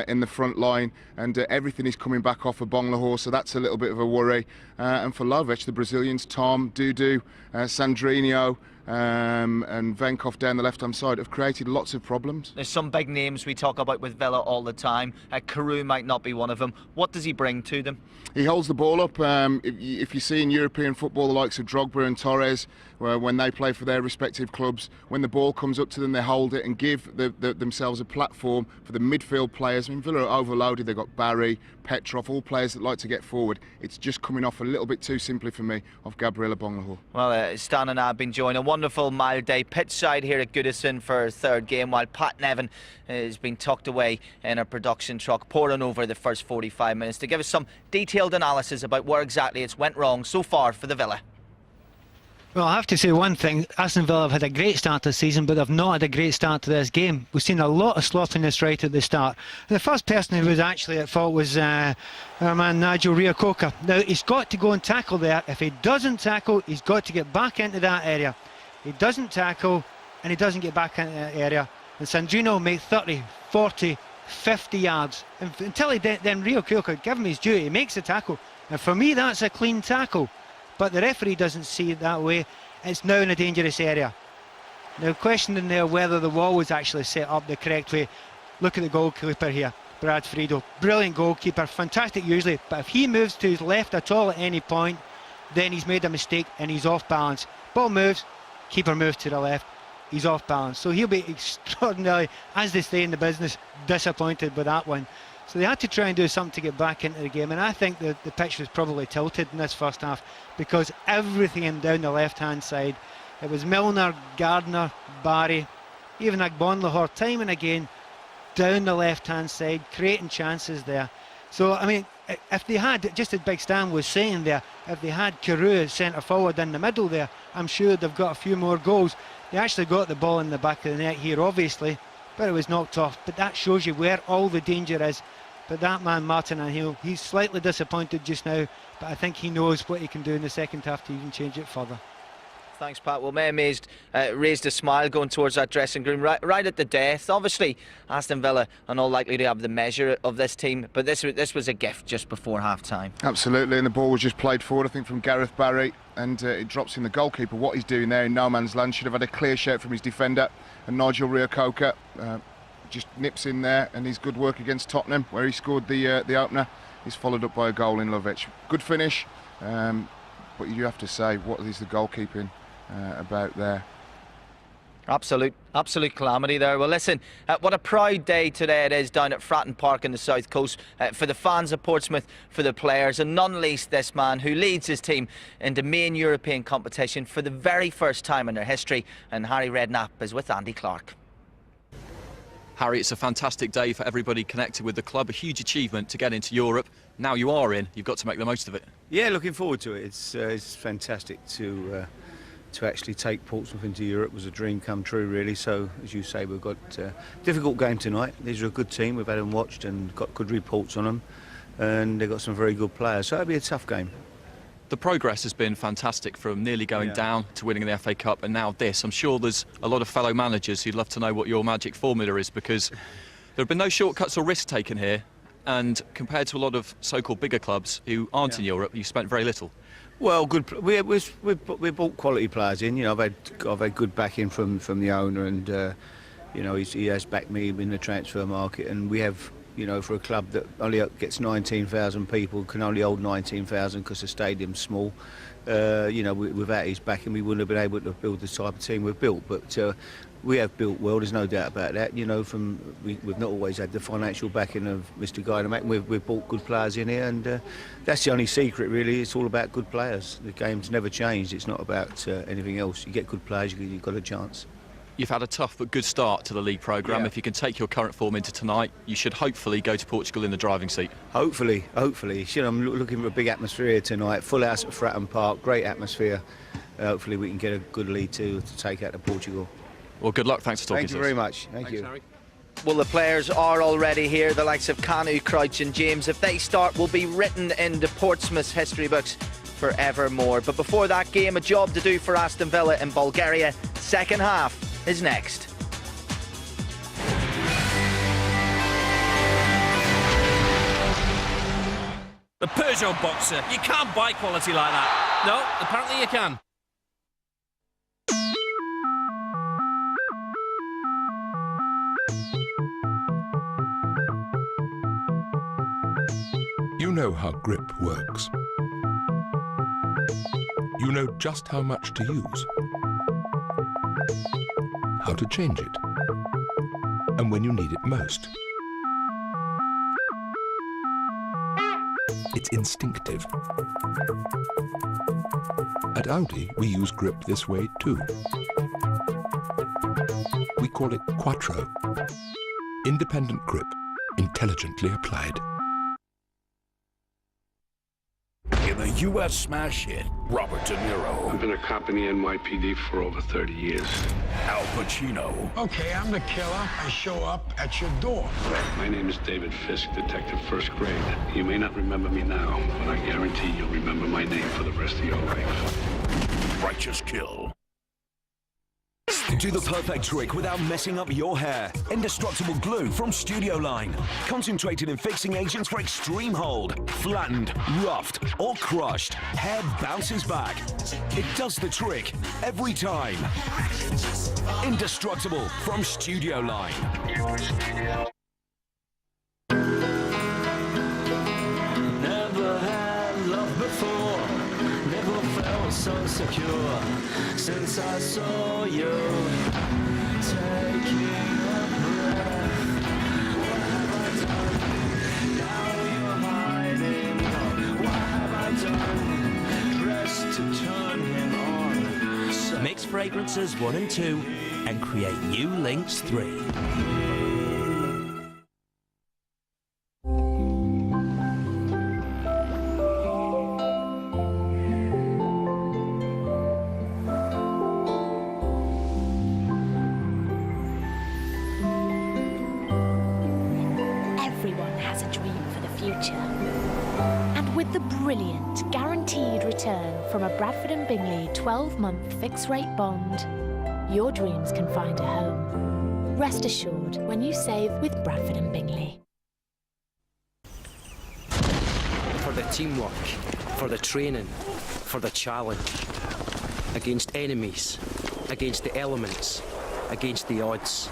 S15: in the front line, and everything is coming back off of Bonglahor, so that's a little bit of a worry. And for Lovech, the Brazilians, Tom, Dudu, Sandrinho, and Venkov down the left-hand side have created lots of problems.
S2: There's some big names we talk about with Villa all the time. Carew might not be one of them. What does he bring to them?
S15: He holds the ball up. If you see in European football the likes of Drogba and Torres, when they play for their respective clubs, when the ball comes up to them, they hold it and give themselves a platform for the midfield players. I mean, Villa are overloaded. They've got Barry, Petrov, all players that like to get forward. It's just coming off a little bit too simply for me off Gabriel Bonglahor.
S2: Well, Stan and I have been enjoying a wonderful mild day pitch side here at Goodison for a third game, while Pat Nevin has been tucked away in a production truck, pouring over the first 45 minutes to give us some detailed analysis about where exactly it's went wrong so far for the Villa.
S16: Well, I have to say one thing. Aston Villa have had a great start to the season, but they've not had a great start to this game. We've seen a lot of sloppiness right at the start. And the first person who was actually at fault was our man Nigel Reo-Coker. Now, he's got to go and tackle there. If he doesn't tackle, he's got to get back into that area. He doesn't tackle, and he doesn't get back into that area. And Sandrinho will make 30, 40, 50 yards. And until then Reo-Coker, give him his due, he makes the tackle. And for me, that's a clean tackle. But the referee doesn't see it that way. It's now in a dangerous area. Now, questioning there whether the wall was actually set up the correct way. Look at the goalkeeper here, Brad Friedel. Brilliant goalkeeper, fantastic usually. But if he moves to his left at all at any point, then he's made a mistake and he's off balance. Ball moves, keeper moves to the left, he's off balance. So he'll be extraordinarily, as they say in the business, disappointed with that one. So they had to try and do something to get back into the game, and I think the pitch was probably tilted in this first half because everything down the left-hand side, it was Milner, Gardner, Barry, even Bonglahor, time and again, down the left-hand side, creating chances there. So, I mean, if they had, just as Big Stan was saying there, if they had Carew centre forward in the middle there, I'm sure they've got a few more goals. They actually got the ball in the back of the net here, obviously, but it was knocked off. But that shows you where all the danger is. But that man, Martin Anhil, he's slightly disappointed just now, but I think he knows what he can do in the second half to even change it further.
S2: Thanks, Pat. Well, May Amazed raised a smile going towards that dressing room right at the death. Obviously, Aston Villa are not likely to have the measure of this team, but this was a gift just before half-time.
S15: Absolutely, and the ball was just played forward, I think, from Gareth Barry, and it drops in the goalkeeper. What he's doing there in no man's land, should have had a clear shout from his defender, and Nigel Reo-Coker just nips in there, and his good work against Tottenham, where he scored the opener, is followed up by a goal in Lovech. Good finish, but you have to say, what is the goalkeeping about there?
S2: Absolute calamity there. Well, listen, what a proud day today it is down at Fratton Park in the South Coast for the fans of Portsmouth, for the players, and none least this man who leads his team into main European competition for the very first time in their history. And Harry Redknapp is with Andy Clark.
S17: Harry, it's a fantastic day for everybody connected with the club, a huge achievement to get into Europe. Now you are in, you've got to make the most of it.
S18: Yeah, looking forward to it. It's fantastic to actually take Portsmouth into Europe. It was a dream come true, really. So, as you say, we've got a difficult game tonight. These are a good team. We've had them watched and got good reports on them, and they've got some very good players. So it'll be a tough game.
S17: The progress has been fantastic, from nearly going down to winning the FA Cup and now this. I'm sure there's a lot of fellow managers who'd love to know what your magic formula is, because there have been no shortcuts or risks taken here, and compared to a lot of so-called bigger clubs who aren't in Europe, you've spent very little.
S18: Well, good. We bought quality players in. You know, I've had good backing from the owner, and you know, he has backed me in the transfer market, and we have. You know, for a club that only gets 19,000 people, can only hold 19,000 because the stadium's small. You know, without his backing, we wouldn't have been able to build the type of team we've built. But we have built well. There's no doubt about that. You know, we've not always had the financial backing of Mr. Guy. We've bought good players in here, and that's the only secret, really. It's all about good players. The game's never changed. It's not about anything else. You get good players, you've got a chance.
S17: You've had a tough but good start to the league programme.
S18: Yeah.
S17: If you can take your current form into tonight, you should hopefully go to Portugal in the driving seat.
S18: Hopefully. You know, I'm looking for a big atmosphere here tonight. Full house at Fratton Park, great atmosphere. Hopefully we can get a good lead to take out to Portugal.
S17: Well, good luck. Thanks for talking to us.
S18: Thank you very much. Thank you.
S17: Harry.
S2: Well, the players are already here, the likes of Kanu, Crouch and James. If they start, will be written into Portsmouth's history books forevermore. But before that game, a job to do for Aston Villa in Bulgaria. Second half is next.
S1: The Peugeot Boxer. You can't buy quality like that. No, apparently you can.
S14: You know how grip works. You know just how much to use, how to change it, and when you need it most. It's instinctive. At Audi, we use grip this way too. We call it Quattro. Independent grip, intelligently applied.
S5: In the U.S. smash hit, Robert De Niro.
S6: I've been a cop in the NYPD for over 30 years.
S5: Al Pacino.
S19: Okay, I'm the killer. I show up at your door.
S6: My name is David Fisk, detective first grade. You may not remember me now, but I guarantee you'll remember my name for the rest of your life.
S5: Righteous Kill.
S13: Do the perfect trick without messing up your hair. Indestructible glue from Studio Line. Concentrated in fixing agents for extreme hold. Flattened, roughed, or crushed. Hair bounces back. It does the trick every time. Indestructible from Studio Line.
S20: Never had love before. Never felt so secure. Since I saw you taking a breath, what have I done? Now you're hiding. What have I done? Dressed to turn him on. So
S21: mix fragrances 1 and 2 and create new links 3.
S22: From a Bradford & Bingley 12-month fixed-rate bond, your dreams can find a home. Rest assured when you save with Bradford & Bingley.
S11: For the teamwork, for the training, for the challenge. Against enemies, against the elements, against the odds.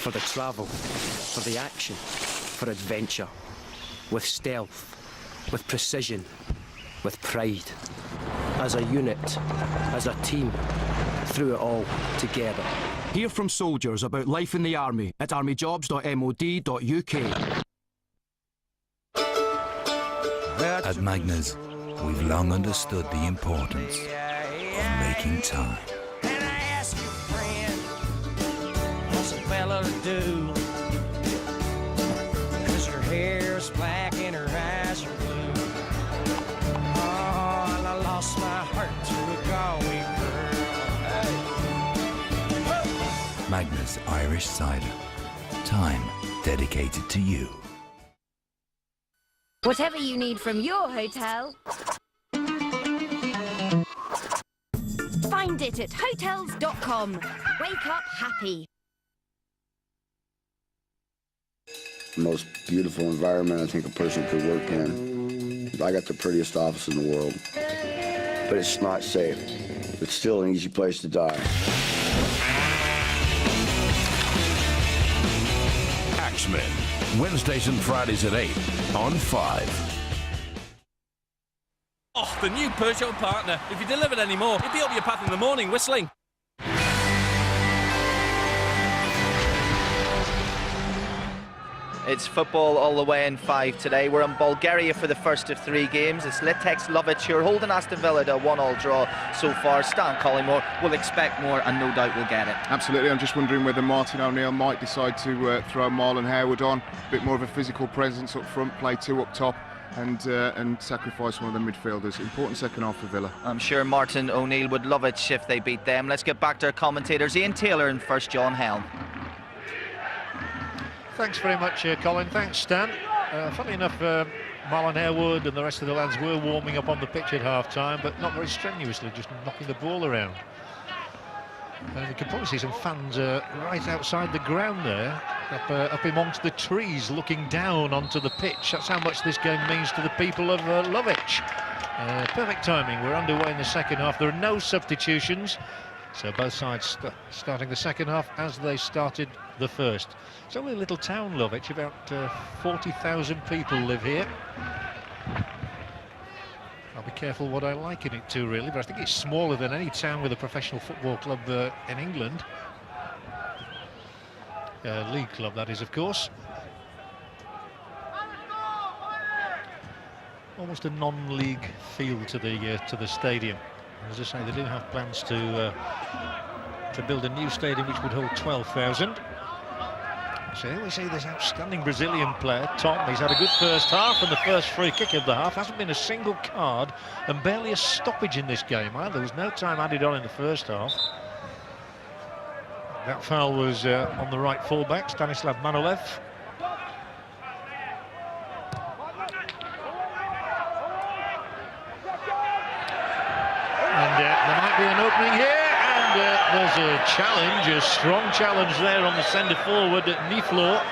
S11: For the travel, for the action, for adventure. With stealth, with precision, with pride. As a unit, as a team, through it all, together.
S23: Hear from soldiers about life in the army at armyjobs.mod.uk.
S24: At Magners, we've long understood the importance of making time.
S20: What's a fella to do?
S24: Magners Irish Cider. Time dedicated to you.
S3: Whatever you need from your hotel, find it at hotels.com. Wake up happy.
S4: Most beautiful environment I think a person could work in. I got the prettiest office in the world, but it's not safe. It's still an easy place to die.
S8: Axemen, Wednesdays and Fridays at 8 on 5.
S1: Oh, the new Peugeot partner. If you delivered any more, he'd be up your path in the morning whistling.
S2: It's football all the way in 5 today. We're in Bulgaria for the first of 3 games. It's Litex Lovech who are holding Aston Villa to a 1-1 draw so far. Stan Collymore will expect more and no doubt will get it.
S15: Absolutely. I'm just wondering whether Martin O'Neill might decide to throw Marlon Harewood on. A bit more of a physical presence up front, play 2 up top and sacrifice one of the midfielders. Important second half for Villa.
S2: I'm sure Martin O'Neill would love it if they beat them. Let's get back to our commentators. Ian Taylor and first John Helm.
S9: Thanks very much, Colin. Thanks, Stan. Funny enough, Marlon Harewood and the rest of the lads were warming up on the pitch at half-time, but not very strenuously, just knocking the ball around. You can probably see some fans right outside the ground there, up amongst the trees, looking down onto the pitch. That's how much this game means to the people of Lovech. Perfect timing. We're underway in the second half. There are no substitutions, so both sides starting the second half as they started the first. It's only a little town, Lovech. About 40,000 people live here. I'll be careful what I liken it to, really, but I think it's smaller than any town with a professional football club in England. League club, that is, of course. Almost a non-league feel to the stadium. As I say, they do have plans to build a new stadium which would hold 12,000. So here we see this outstanding Brazilian player, Tom. He's had a good first half, and the first free kick of the half. Hasn't been a single card and barely a stoppage in this game either. There was no time added on in the first half. That foul was on the right fullback, Stanislav Manolev. And there might be an opening here. There's a challenge, a strong challenge there on the centre forward at knee floor.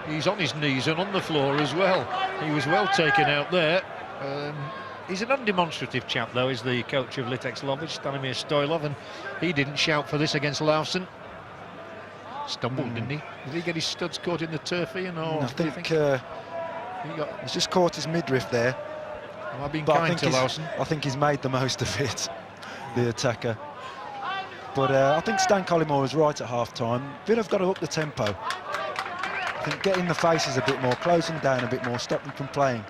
S9: He's on his knees and on the floor as well. He was well taken out there. He's an undemonstrative chap, though, is the coach of Litex Lovech, Stanimir Stoilov, and he didn't shout for this against Lausen. Stumbled, didn't he? Did he get his studs caught in the turf, Ian? Or
S25: I think he's just caught his midriff there.
S9: Am I being kind to Lausen?
S25: I think he's made the most of it, the attacker. But I think Stan Collymore was right at half-time. Villa have got to up the tempo. I think getting the faces a bit more, closing down a bit more, stop them from playing.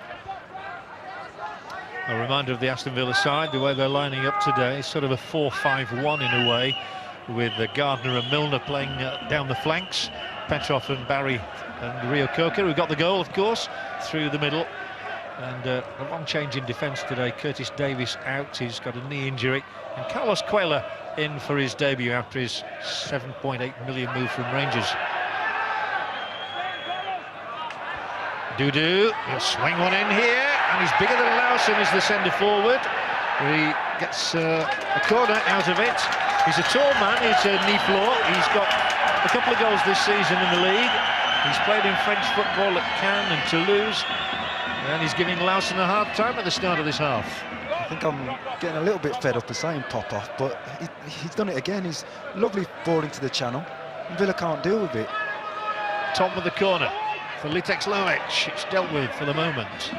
S9: A reminder of the Aston Villa side, the way they're lining up today, sort of a 4-5-1 in a way, with Gardner and Milner playing down the flanks, Petrov and Barry and Reo-Coker, who got the goal, of course, through the middle. And a long change in defence today. Curtis Davies out, he's got a knee injury, and Carlos Cuellar in for his debut after his 7.8 million move from Rangers. Dudu, he'll swing one in here, and he's bigger than Lausen as the centre forward. He gets a corner out of it. He's a tall man, he's a knee floor. He's got a couple of goals this season in the league. He's played in French football at Cannes and Toulouse, and he's giving Lausen a hard time at the start of this half.
S25: I think I'm getting a little bit fed up of saying Popov, but he's done it again. He's lovely ball into the channel, and Villa can't deal with it.
S9: Tom with the corner for Litex Lovech. It's dealt with for the moment.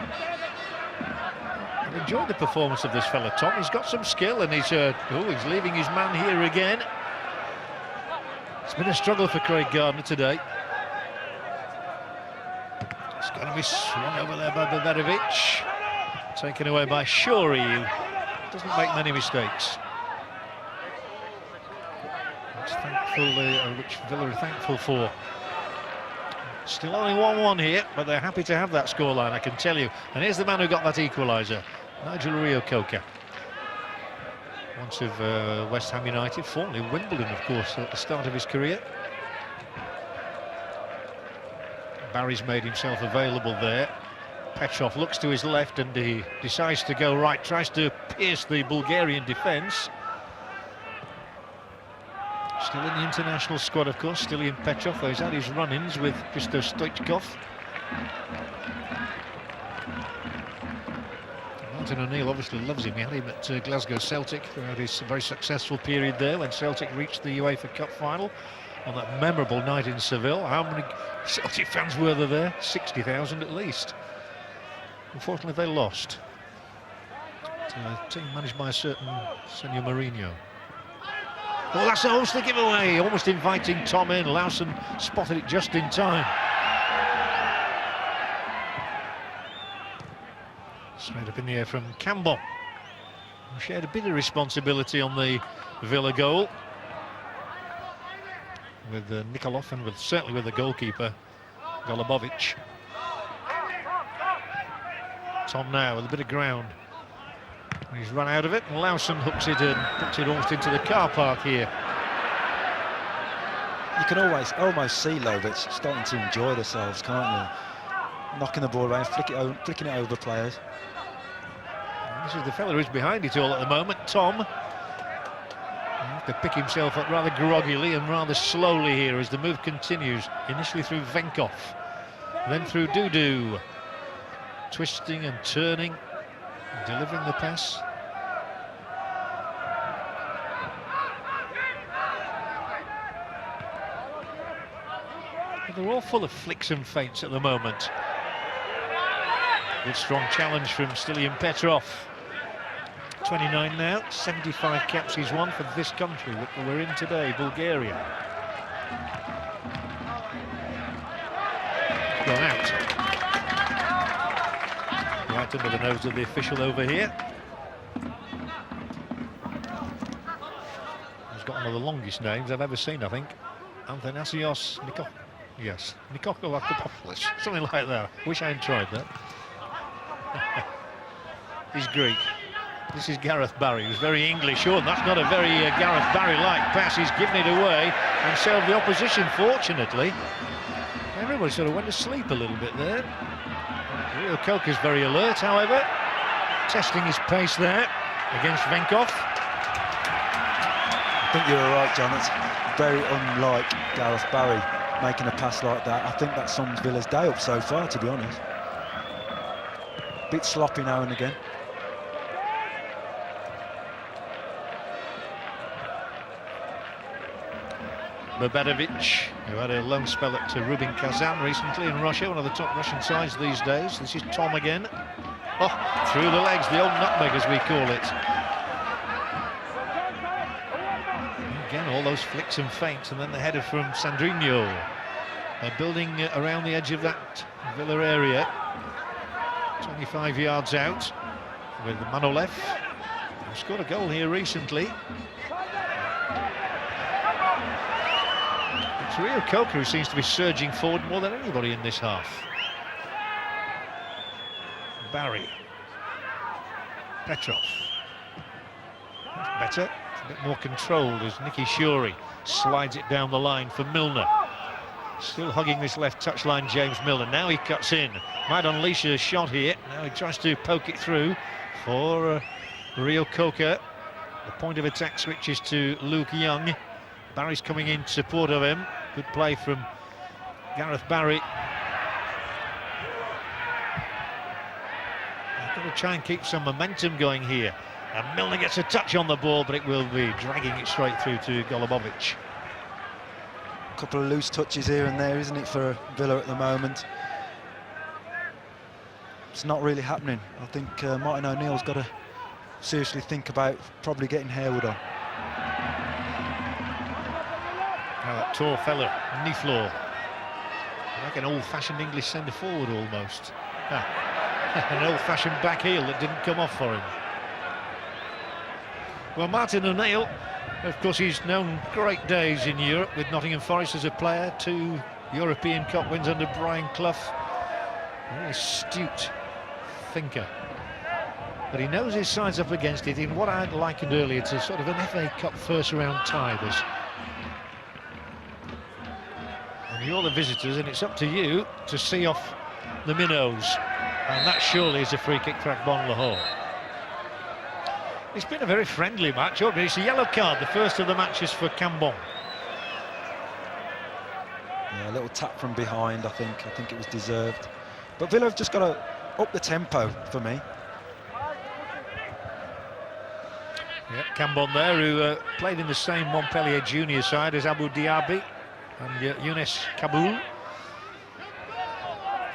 S9: I've enjoyed the performance of this fella, Tom. He's got some skill, and he's leaving his man here again. It's been a struggle for Craig Gardner today. It's going to be swung over there by Baverovic. Taken away by Shorey, who doesn't make many mistakes. Which Villa are thankful for. Still only 1-1 here, but they're happy to have that scoreline, I can tell you. And here's the man who got that equaliser, Nigel Reo-Coker. once of West Ham United, formerly Wimbledon, of course, at the start of his career. Barry's made himself available there. Petrov looks to his left and he decides to go right, tries to pierce the Bulgarian defence. Still in the international squad, of course, Stiliyan Petrov, though he's had his run-ins with Christo Stoichkov. Martin O'Neill obviously loves him. He had him at Glasgow Celtic throughout his very successful period there when Celtic reached the UEFA Cup final on that memorable night in Seville. How many Celtic fans were there? 60,000 at least. Unfortunately, they lost. A team managed by a certain Senor Mourinho. Oh, that's almost the giveaway, almost inviting Tom in. Lawson spotted it just in time. Straight up in the air from Cambon, who shared a bit of responsibility on the Villa goal with Nikolov and certainly with the goalkeeper, Golubovic. Tom now with a bit of ground. He's run out of it, and Lawson hooks it and puts it almost into the car park here.
S25: You can almost see Lovech starting to enjoy themselves, can't you? Knocking the ball around, flicking it over players.
S9: This is the fella who's behind it all at the moment, Tom. He'll have to pick himself up rather groggily and rather slowly here as the move continues. Initially through Venkov, then through Dudu. Twisting and turning, delivering the pass. They're all full of flicks and feints at the moment. Good strong challenge from Stiliyan Petrov. 29 now, 75 caps he's won for this country that we're in today, Bulgaria. Gone out. Right under the nose of the official over here. He's got one of the longest names I've ever seen, I think. Athanasios Nikokopoulos, something like that. Wish I had tried that. He's Greek. This is Gareth Barry, who's very English. Oh, that's not a very Gareth Barry-like pass. He's given it away and served the opposition, fortunately. Everybody sort of went to sleep a little bit there. Reo-Coker's very alert, however, testing his pace there against Venkov.
S25: I think you're right, John. It's very unlike Gareth Barry making a pass like that. I think that sums Villa's day up so far, to be honest. Bit sloppy now and again.
S9: Babadovic, who had a loan spell at Rubin Kazan recently in Russia, one of the top Russian sides these days. This is Tom again. Oh, through the legs, the old nutmeg as we call it. Again, all those flicks and feints, and then the header from Sandrinho. They're building around the edge of that Villa area. 25 yards out with Manolev, who scored a goal here recently. It's Reo-Coker who seems to be surging forward more than anybody in this half. Barry. Petrov. That's better. It's a bit more controlled as Nicky Shuri slides it down the line for Milner. Still hugging this left touchline, James Milner. Now he cuts in. Might unleash a shot here. Now he tries to poke it through for Reo-Coker. The point of attack switches to Luke Young. Barry's coming in support of him. Good play from Gareth Barry. They've got to try and keep some momentum going here. And Milner gets a touch on the ball, but it will be dragging it straight through to Golubovic.
S25: A couple of loose touches here and there, isn't it, for Villa at the moment? It's not really happening. I think Martin O'Neill's got to seriously think about probably getting Harewood on.
S9: That tall fella, Niflor, like an old-fashioned English centre-forward almost. An old-fashioned back heel that didn't come off for him. Well, Martin O'Neill, of course, he's known great days in Europe with Nottingham Forest as a player, 2 European Cup wins under Brian Clough. Very astute thinker. but he knows his side's up against it in what I likened earlier to sort of an FA Cup first-round tie. This. And you're the visitors, and it's up to you to see off the minnows. And that surely is a free kick for Akbon Lahore. It's been a very friendly match. Oh, it's a yellow card, the first of the matches for Cambon.
S25: Yeah, a little tap from behind, I think. I think it was deserved. But Villa have just got to up the tempo for me.
S9: Yeah, Cambon there, who played in the same Montpellier junior side as Abu Diaby and Younes Kaboul.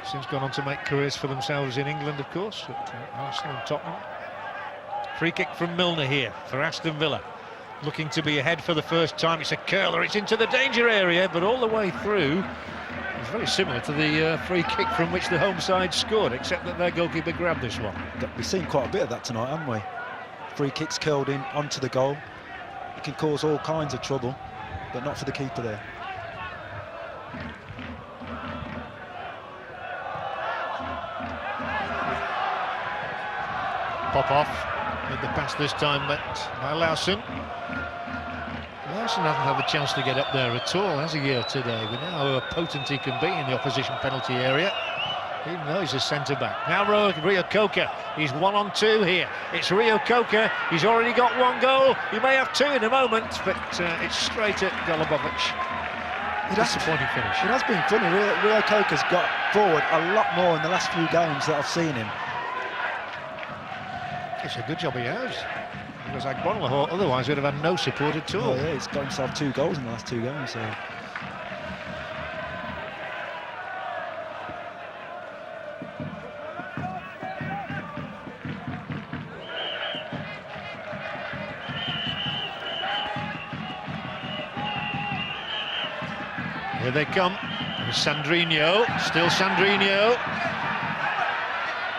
S9: Since gone on to make careers for themselves in England, of course, at Arsenal and Tottenham. Free kick from Milner here for Aston Villa. Looking to be ahead for the first time. It's a curler, it's into the danger area, but all the way through. It's very similar to the free kick from which the home side scored, except that their goalkeeper grabbed this one.
S25: We've seen quite a bit of that tonight, haven't we? Free kicks curled in onto the goal. It can cause all kinds of trouble, but not for the keeper there.
S9: Popov with the pass this time met by Lawson. Lawson hasn't had the chance to get up there at all, has he, here today? We know how potent he can be in the opposition penalty area, even though he's a centre-back. Now Reo-Coker, he's 1-on-2 here. It's Reo-Coker, he's already got one goal. He may have two in a moment, but it's straight at Golubovic. Disappointing finish.
S25: It has been funny. Reo-Coker's got forward a lot more in the last few games that I've seen him.
S9: It's a good job he has, because Akbon Lahore otherwise would have had no support at all.
S25: Oh yeah, he's got himself 2 goals in the last 2 games, so...
S9: Here they come. Sandrinho, still Sandrinho.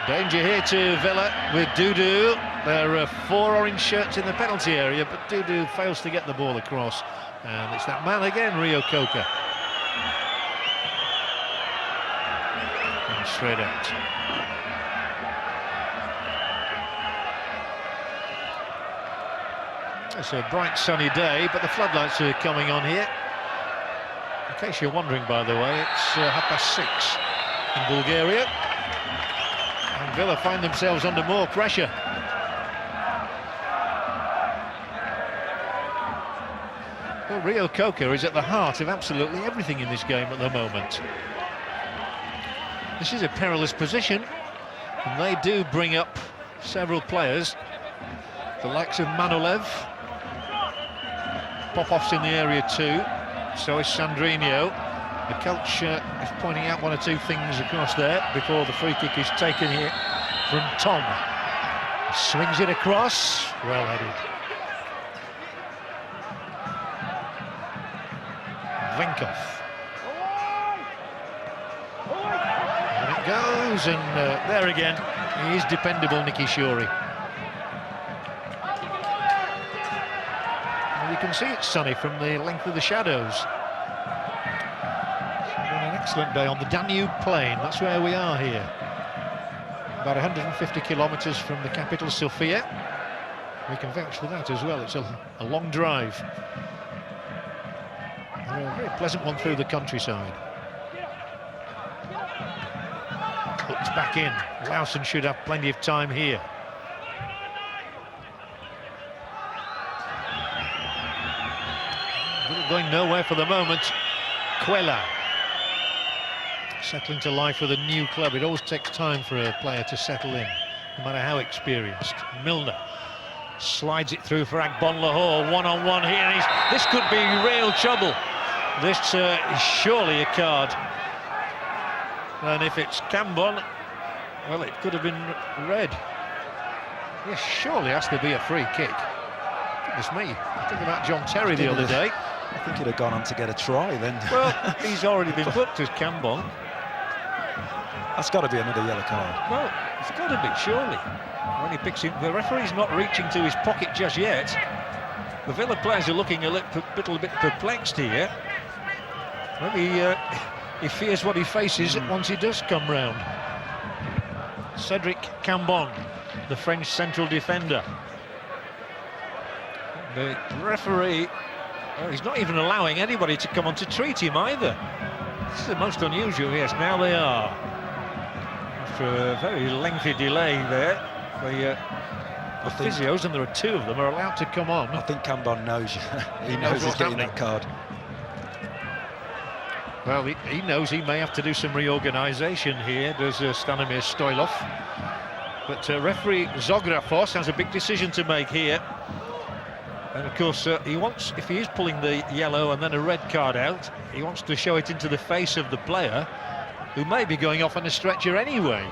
S9: Danger here to Villa with Dudu. There are 4 orange shirts in the penalty area, but Dudu fails to get the ball across. And it's that man again, Reo-Coker. And straight out. It's a bright sunny day, but the floodlights are coming on here. In case you're wondering, by the way, it's 6:30 in Bulgaria. And Villa find themselves under more pressure. Well, Reo-Coker is at the heart of absolutely everything in this game at the moment. This is a perilous position, and they do bring up several players. The likes of Manolev. Popov's in the area too. So is Sandrinho. The coach is pointing out 1 or 2 things across there before the free kick is taken here from Tom. Swings it across, well headed. Venkov. And it goes, and there again, he is dependable, Nicky Shorey. And you can see it's sunny from the length of the shadows. Excellent day on the Danube Plain, that's where we are here. About 150 kilometres from the capital, Sofia. We can vouch for that as well, it's a long drive. A very pleasant one through the countryside. Hooked back in, Lawson should have plenty of time here. Going nowhere for the moment. Quella. Settling to life with a new club. It always takes time for a player to settle in, no matter how experienced. Milner slides it through for Akbon Lahore. 1-on-1 here. And this could be real trouble. This is surely a card. And if it's Cambon, well, it could have been red. Yes, surely has to be a free kick. Goodness me. I think about John Terry the other day.
S25: I think he'd have gone on to get a try then.
S9: Well, he's already been booked as Cambon.
S25: That's got to be another yellow card.
S9: Well, it's got to be, surely. When he picks it, the referee's not reaching to his pocket just yet. The Villa players are looking a little bit perplexed here. Maybe he fears what he faces once he does come round. Cedric Cambon the French central defender. The referee, well, he's not even allowing anybody to come on to treat him either. This is the most unusual. Yes, now they are. After a very lengthy delay there, the physios, and there are 2 of them, are allowed to come on.
S25: I think Cambon knows. He knows he's getting that card.
S9: Well, he knows he may have to do some reorganisation here, does Stanimir Stoilov. But referee Zografos has a big decision to make here. And of course, he wants, if he is pulling the yellow and then a red card out, he wants to show it into the face of the player, who may be going off on a stretcher anyway.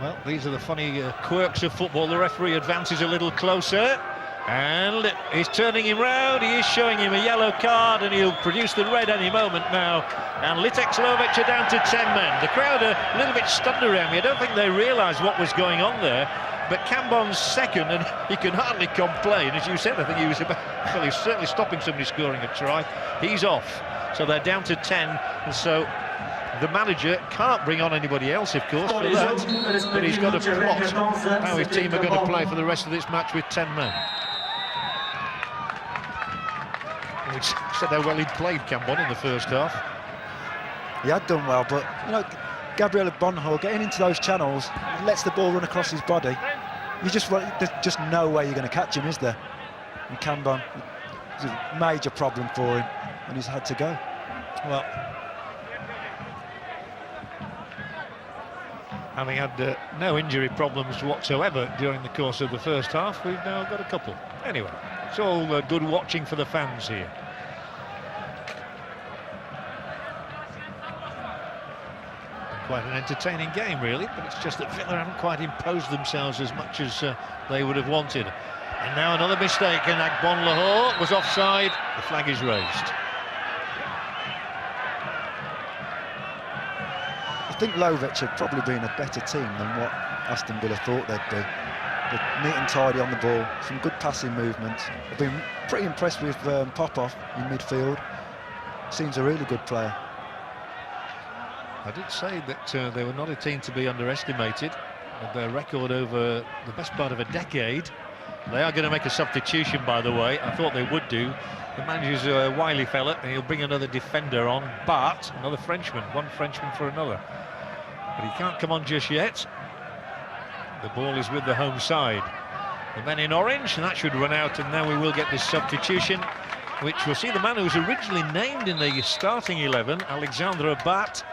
S9: Well, these are the funny quirks of football. The referee advances a little closer, and he's turning him round. He is showing him a yellow card, and he'll produce the red any moment now. And Litex Lovech are down to 10 men. The crowd are a little bit stunned around me. I don't think they realise what was going on there. But Cambon's second, and he can hardly complain. As you said, I think he was well, he's certainly stopping somebody scoring a try. He's off. So they're down to 10, and so the manager can't bring on anybody else, of course, for that, but he's got to plot how his team are going to play for the rest of this match with 10 men. We said how well he'd played, Cambon, in the first half.
S25: He had done well, but, you know, Gabriel Bonho getting into those channels, he lets the ball run across his body. There's just no way you're going to catch him, is there? And Cambon, it's a major problem for him, and he's had to go.
S9: Well, having had no injury problems whatsoever during the course of the first half, we've now got a couple. Anyway, it's all good watching for the fans here. Quite an entertaining game, really, but it's just that Villa haven't quite imposed themselves as much as they would have wanted. And now another mistake, and Agbon Lahore was offside. The flag is raised.
S25: I think Lovech had probably been a better team than what Aston Villa thought they'd be. They're neat and tidy on the ball, some good passing movements. I've been pretty impressed with Popov in midfield. Seems a really good player.
S9: I did say that they were not a team to be underestimated. With their record over the best part of a decade, they are going to make a substitution, by the way. I thought they would do. The manager's a wily fella, and he'll bring another defender on, but another Frenchman, one Frenchman for another. But he can't come on just yet. The ball is with the home side. The men in orange, and that should run out, and now we will get this substitution, which we'll see the man who was originally named in the starting 11, Alexandre Bat,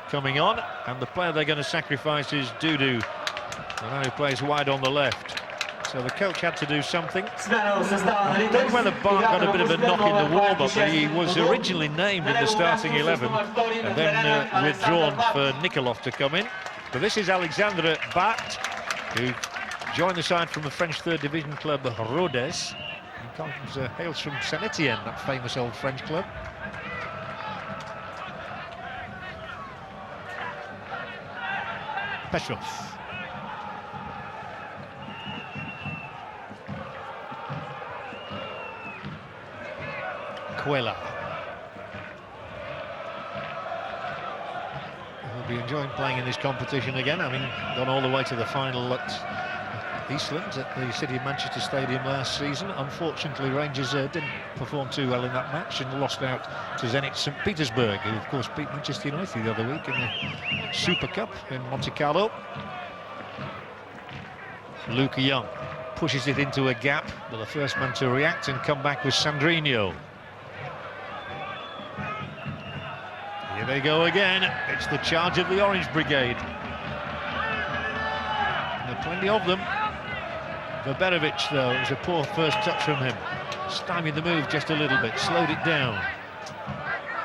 S9: coming on, and the player they're going to sacrifice is Dudu, the man who plays wide on the left. So the coach had to do something. I don't know whether Bart got a bit of a knock in the warm-up, but he was originally named in the starting 11 and then withdrawn for Nikolov to come in. But this is Alexandre Bat, who joined the side from the French third division club Rodez. He hails from Saint Etienne, that famous old French club. Petrov. Quella. He'll be enjoying playing in this competition again, having gone all the way to the final at Eastland at the City of Manchester Stadium last season. Unfortunately, Rangers didn't perform too well in that match and lost out to Zenit St. Petersburg, who of course beat Manchester United the other week in the Super Cup in Monte Carlo. Luke Young pushes it into a gap, but the first man to react and come back was Sandrinho. Here they go again. It's the charge of the Orange Brigade. And there are plenty of them. Verbenovic, though, it was a poor first touch from him. Stymied the move just a little bit, slowed it down.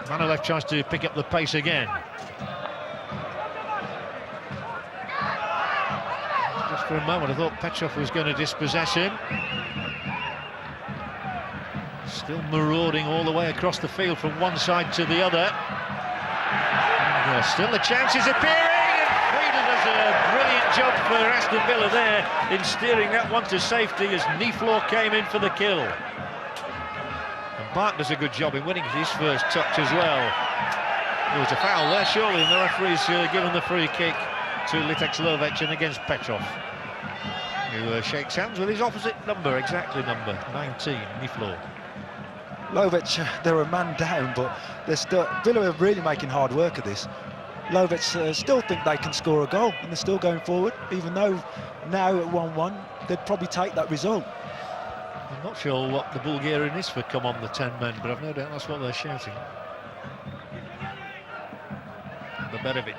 S9: Manolev tries to pick up the pace again. Just for a moment, I thought Petrov was going to dispossess him. Still marauding all the way across the field from one side to the other. And, still the chances appearing, and Friedel does a brilliant job for Aston Villa there in steering that one to safety as Niflor came in for the kill. And Bart does a good job in winning his first touch as well. There was a foul there, surely, and the referee's given the free kick. to Litex Lovech and against Petrov, who shakes hands with his opposite number, exactly number 19, Niflo.
S25: Lovech, they're a man down, but they're still, Villa are really making hard work of this. Lovech still think they can score a goal, and they're still going forward, even though now at 1-1, they'd probably take that result.
S9: I'm not sure what the Bulgarian is for come on the 10 men, but I've no doubt that's what they're shouting. Beberovic.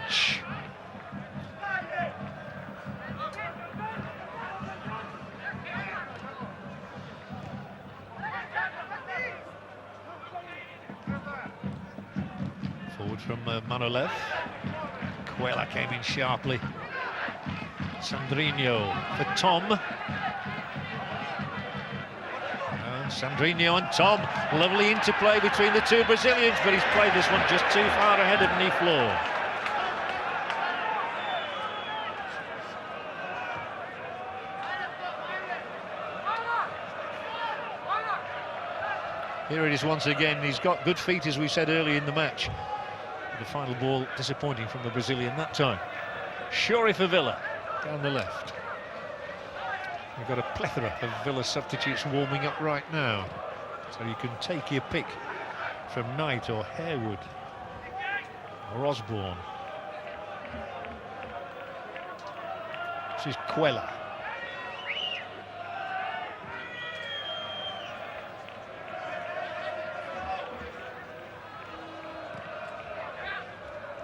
S9: Forward from Manolev. Quella came in sharply. Sandrinho for Tom. Sandrinho and Tom, lovely interplay between the two Brazilians, but he's played this one just too far ahead of Niflo. Here it is once again. He's got good feet, as we said early in the match. The final ball disappointing from the Brazilian that time. Shuri for Villa, down the left. We've got a plethora of Villa substitutes warming up right now, so you can take your pick from Knight or Harewood or Osborne. This is Quella.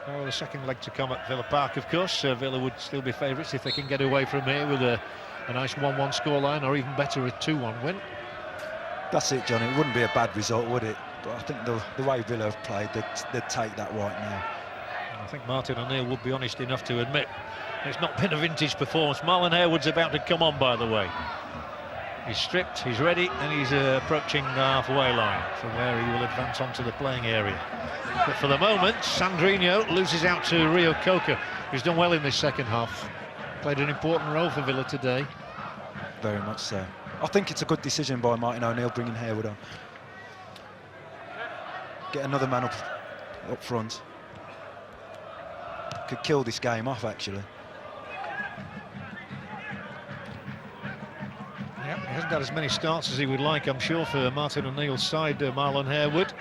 S9: Oh, the second leg to come at Villa Park, of course. Villa would still be favourites if they can get away from here with a nice 1-1 scoreline, or even better, a 2-1 win.
S25: That's it, Johnny. It wouldn't be a bad result, would it? But I think the way Villa have played, they'd take that right now.
S9: I think Martin O'Neill would be honest enough to admit it's not been a vintage performance. Marlon Harewood's about to come on, by the way. He's stripped, he's ready, and he's approaching the halfway line from where he will advance onto the playing area. But for the moment, Sandrinho loses out to Reo-Coker, who's done well in this second half. Played an important role for Villa today.
S25: Very much so. I think it's a good decision by Martin O'Neill bringing Harewood on. Get another man up front. Could kill this game off, actually.
S9: Yeah, he hasn't had as many starts as he would like, I'm sure, for Martin O'Neill's side, Marlon Harewood.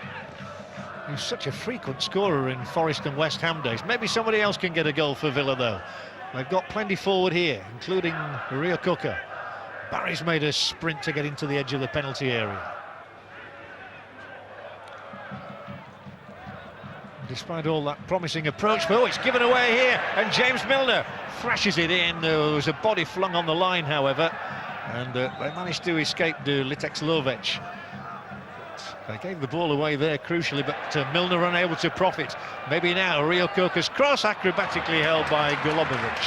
S9: He's such a frequent scorer in Forest and West Ham days. Maybe somebody else can get a goal for Villa, though. They've got plenty forward here, including Reo-Coker. Barry's made a sprint to get into the edge of the penalty area. Despite all that promising approach, oh, it's given away here, and James Milner thrashes it in. There was a body flung on the line, however, and they managed to escape to Litex Lovech. They gave the ball away there, crucially, but Milner unable to profit. Maybe now, Reo-Coker's cross, acrobatically held by Golubovic.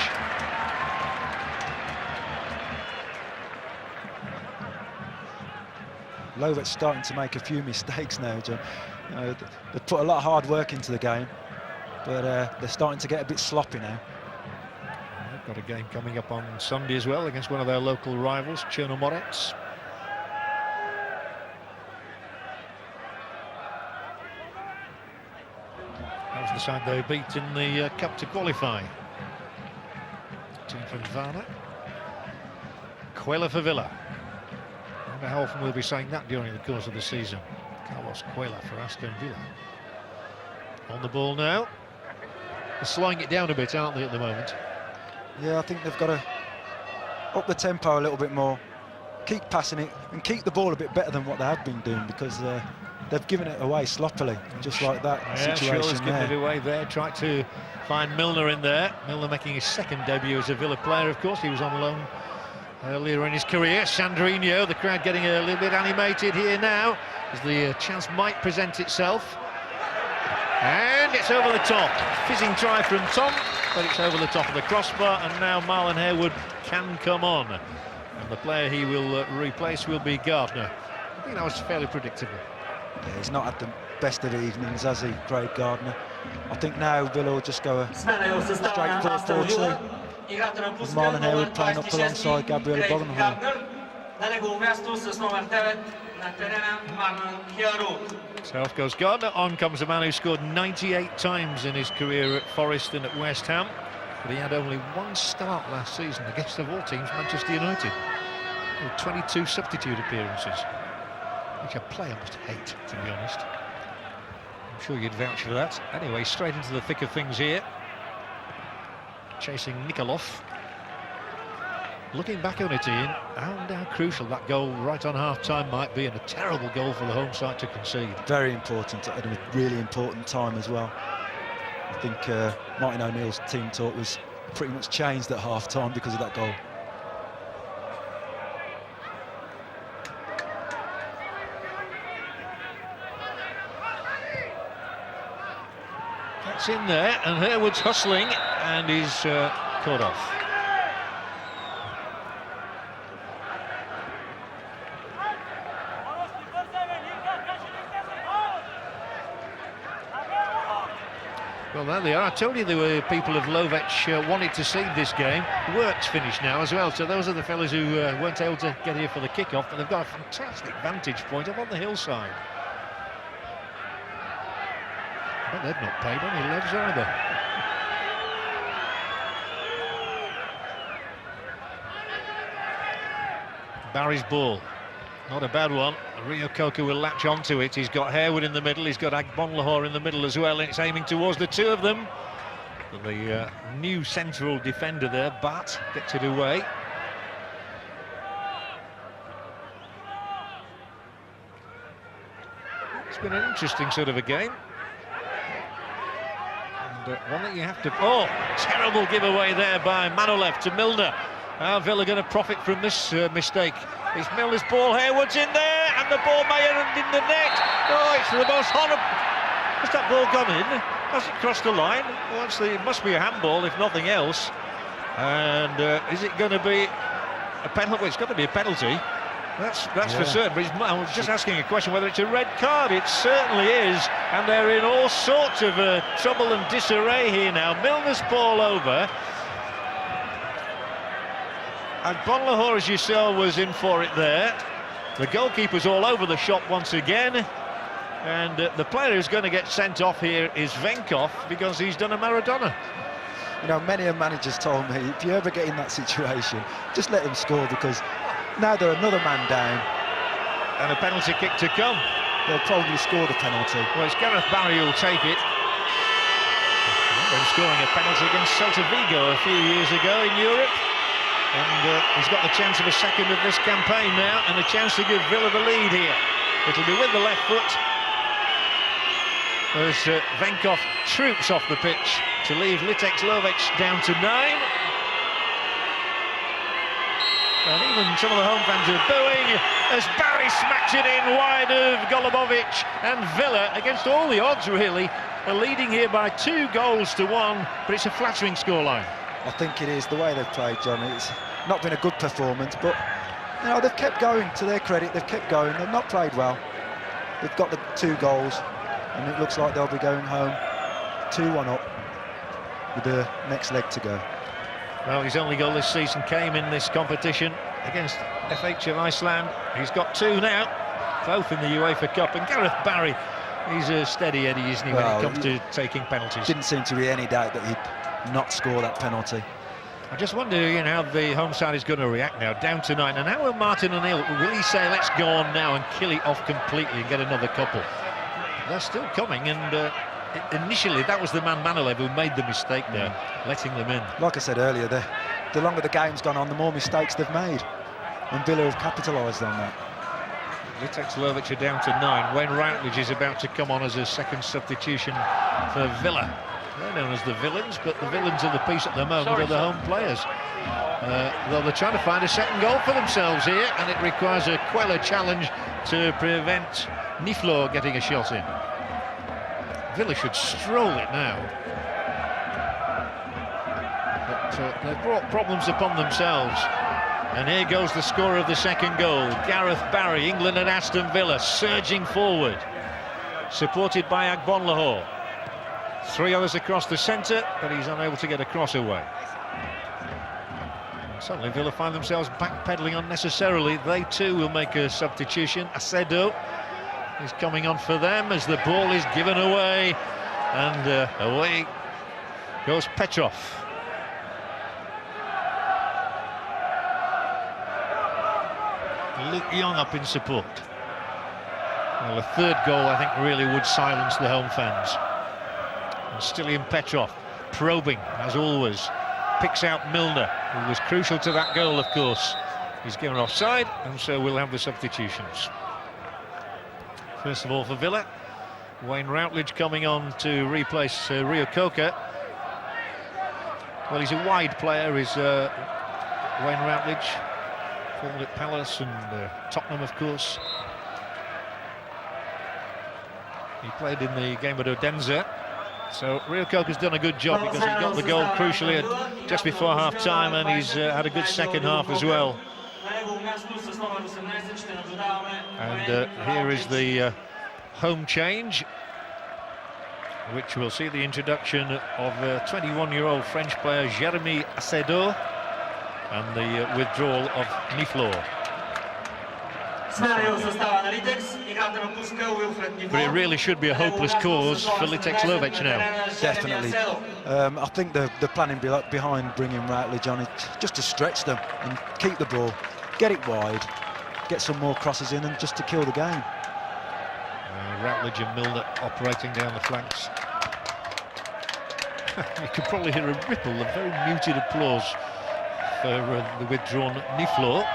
S25: Lovech starting to make a few mistakes now, John. You know, they've put a lot of hard work into the game, but they're starting to get a bit sloppy now.
S9: They've got a game coming up on Sunday as well against one of their local rivals, Chernomorets. That was the side they beat in the Cup to qualify. Team from Varna. Quella for Villa. I wonder how often we'll be saying that during the course of the season. Carlos Quella for Aston Villa. On the ball now. They're slowing it down a bit, aren't they, at the moment?
S25: Yeah, I think they've got to up the tempo a little bit more, keep passing it, and keep the ball a bit better than what they have been doing, because they've given it away sloppily, just like that situation.
S9: Shaw's given it away there, tried to find Milner in there. Milner making his second debut as a Villa player, of course. He was on loan earlier in his career. Sandrinho, the crowd getting a little bit animated here now, as the chance might present itself. And it's over the top. Fizzing try from Tom, but it's over the top of the crossbar, and now Marlon Harewood can come on. And the player he will replace will be Gardner. I think that was fairly predictable.
S25: Yeah, he's not had the best of evenings, has he, Craig Gardner? I think now Villa will just go straight 4-4-2. With Marlon Harewood playing up alongside Gabriel Bodenholm.
S9: So off goes Gardner, on comes a man who scored 98 times in his career at Forest and at West Ham. but he had only one start last season against, of all teams, Manchester United, with 22 substitute appearances, which a player must hate, to be honest. I'm sure you'd vouch for that. Anyway, straight into the thick of things here. Chasing Nikolov. Looking back on it, Ian, how crucial that goal right on half-time might be, and a terrible goal for the home side to concede.
S25: Very important, at a really important time as well. I think Martin O'Neill's team talk was pretty much changed at half-time because of that goal.
S9: That's in there, and Harewood's hustling, and he's caught off. Well, there they are. I told you there were people of Lovech wanted to see this game. Work's finished now as well, so those are the fellas who weren't able to get here for the kick-off, but they've got a fantastic vantage point up on the hillside. But they've not paid any legs either. Barry's ball. Not a bad one. Reo-Coker will latch onto it. He's got Harewood in the middle. He's got Agbonlahor in the middle as well. And it's aiming towards the two of them. And the new central defender there, Bat, gets it away. It's been an interesting sort of a game. And one that you have to... Oh, terrible giveaway there by Manolev to Milner. How Villa going to profit from this mistake? It's Milner's ball, Harewood's in there, and the ball may end in the net. Oh, it's the most horrible... Has that ball gone in? Has it crossed the line? Well, it must be a handball, if nothing else. And is it going to be a penalty? Well, it's got to be a penalty. That's for certain. But I was just asking a question whether it's a red card. It certainly is. And they're in all sorts of trouble and disarray here now. Milner's ball over. And Agbonlahor, as you saw, was in for it there. The goalkeeper's all over the shop once again. And the player who's going to get sent off here is Venkov, because he's done a Maradona.
S25: You know, many a managers told me, if you ever get in that situation, just let them score, because now they're another man down.
S9: And a penalty kick to come.
S25: They'll probably score the penalty.
S9: Well, it's Gareth Barry who'll take it. When scoring a penalty against Celta Vigo a few years ago in Europe. And he's got the chance of a second of this campaign now, and a chance to give Villa the lead here. It'll be with the left foot as Venkov troops off the pitch to leave Litex Lovech down to 9. And even some of the home fans are booing as Barry smacks it in wide of Golubovic, and Villa, against all the odds really, are leading here by 2 goals to 1, but it's a flattering scoreline.
S25: I think it is, the way they've played, John. It's not been a good performance, but you know, they've kept going. To their credit, they've kept going. They've not played well. They've got the 2 goals, and it looks like they'll be going home 2-1 up with the next leg to go.
S9: Well, his only goal this season came in this competition against FH of Iceland. He's got 2 now, both in the UEFA Cup. And Gareth Barry, he's a steady Eddie, isn't he, when it comes to taking penalties?
S25: Didn't seem to be any doubt that he'd not score that penalty.
S9: I just wonder, you know, how the home side is going to react now, down to 9. And how will Martin O'Neill, will he say, let's go on now and kill it off completely and get another couple? They're still coming, and initially that was the man Manolev who made the mistake there, letting them in.
S25: Like I said earlier, the longer the game's gone on, the more mistakes they've made, and Villa have capitalised on that.
S9: Litex Lovech are down to 9. Wayne Routledge is about to come on as a second substitution for Villa. They're known as the villains, but the villains of the piece at the moment are the home players. Though they're trying to find a second goal for themselves here, and it requires a Queller challenge to prevent Niflo getting a shot in. Villa should stroll it now. But they've brought problems upon themselves. And here goes the scorer of the second goal, Gareth Barry. England and Aston Villa surging forward, supported by Agbonlahor. 3 others across the centre, but he's unable to get a cross away. And suddenly Villa find themselves backpedaling unnecessarily. They too will make a substitution. Acedo is coming on for them as the ball is given away, and away goes Petrov. Luke Young up in support. Well, the third goal, I think, really would silence the home fans. And Stiliyan Petrov, probing, as always, picks out Milner, who was crucial to that goal, of course. He's given offside, and so we'll have the substitutions. First of all, for Villa, Wayne Routledge coming on to replace Reo-Coker. Well, he's a wide player, is Wayne Routledge. Formed at Palace and Tottenham, of course. He played in the game at Odense. So Reo-Coker's done a good job because he got the goal crucially just before half-time, and he's had a good second half as well. And here is the home change, which will see the introduction of 21-year-old French player Jérémy Acedo and the withdrawal of Niflor. But it really should be a hopeless cause for Litex Lovech now.
S25: Definitely. I think the planning behind bringing Routledge on is just to stretch them and keep the ball, get it wide, get some more crosses in, and just to kill the game.
S9: Routledge and Milner operating down the flanks. You can probably hear a ripple of very muted applause for the withdrawn Niflor.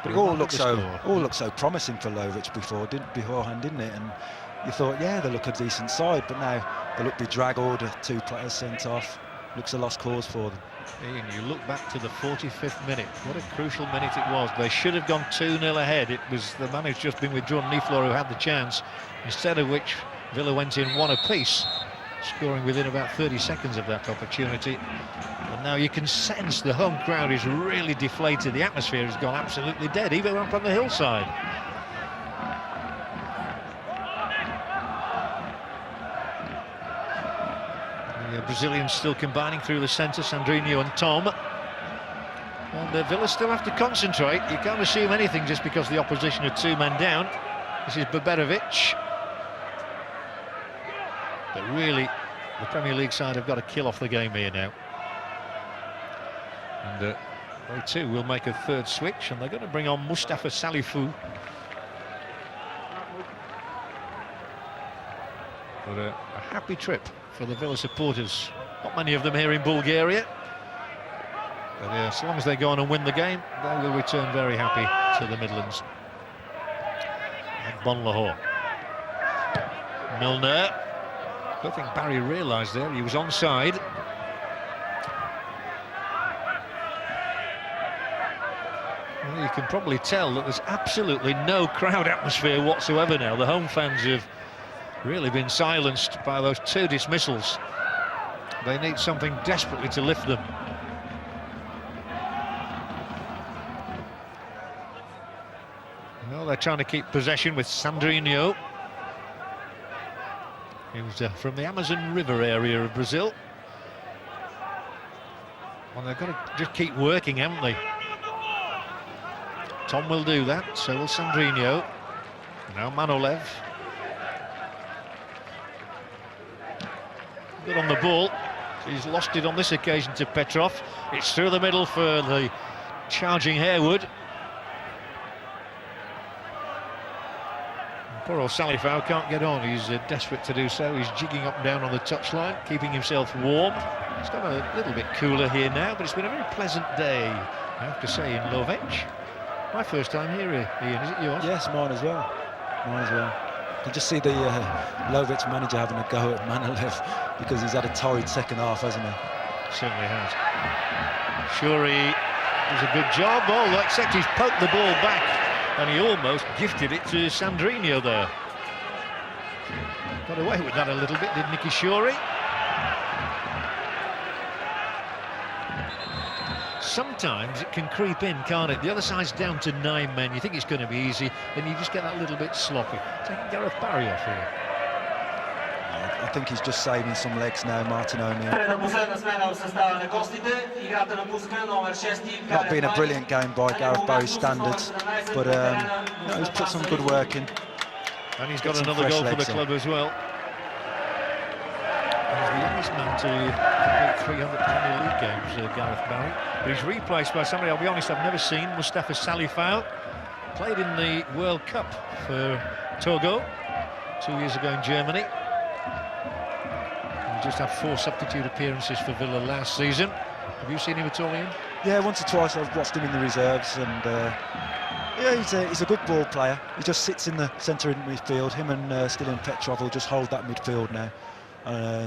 S25: But it all looked so promising for Lovech beforehand, didn't it? And you thought, yeah, they look a decent side, but now they look bedraggled, 2 players sent off. Looks a lost cause for them.
S9: Ian, you look back to the 45th minute. What a crucial minute it was. They should have gone 2-0 ahead. It was the man who's just been withdrawn, Niflor, who had the chance. Instead of which, Villa went in 1 apiece, scoring within about 30 seconds of that opportunity. And now you can sense the home crowd is really deflated. The atmosphere has gone absolutely dead, even up on the hillside. The Brazilians still combining through the centre, Sandrinho and Tom. And Villa still have to concentrate. You can't assume anything just because the opposition are 2 men down. This is Baberovic. But really, the Premier League side have got to kill off the game here now. And they too will make a third switch, and they're going to bring on Mustafa Salifou. But a happy trip for the Villa supporters. Not many of them here in Bulgaria. But as long as they go on and win the game, they will return very happy to the Midlands. And Bonlahor. Milner. I don't think Barry realised there he was onside. Well, you can probably tell that there's absolutely no crowd atmosphere whatsoever now. The home fans have really been silenced by those 2 dismissals. They need something desperately to lift them. Well, they're trying to keep possession with Sandrinho. He was from the Amazon River area of Brazil. Well, they've got to just keep working, haven't they? Tom will do that, so will Sandrinho. Now Manolev. Good on the ball. He's lost it on this occasion to Petrov. It's through the middle for the charging Harewood. Poor old Salifou can't get on. He's desperate to do so. He's jigging up and down on the touchline, keeping himself warm. It's got a little bit cooler here now, but it's been a very pleasant day, I have to say, in Lovech. My first time here, Ian. Is it yours?
S25: Yes, mine as well. Mine as well. You can just see the Lovech manager having a go at Manolev because he's had a torrid second half, hasn't he?
S9: Certainly has. Shuri does a good job. Oh, except he's poked the ball back, and he almost gifted it to Sandrinho there. Got away with that a little bit, did Nicky Shuri? Sometimes it can creep in, can't it? The other side's down to 9 men. You think it's going to be easy, and you just get that little bit sloppy. Taking Gareth Barry off here.
S25: I think he's just saving some legs now, Martin O'Neill. Not being a brilliant game by Gareth Barry's standards, but he's put some good work in.
S9: And he's got another goal for the club as well. last man to complete 300 Premier League games, Gareth Barry. But he's replaced by somebody, I'll be honest, I've never seen, Mustafa Salifao. Played in the World Cup for Togo 2 years ago in Germany. He just had 4 substitute appearances for Villa last season. Have you seen him at all, Ian?
S25: Yeah, once or twice I've watched him in the reserves, and yeah, he's a good ball player. He just sits in the centre of midfield. Him and Stiliyan Petrov will just hold that midfield now,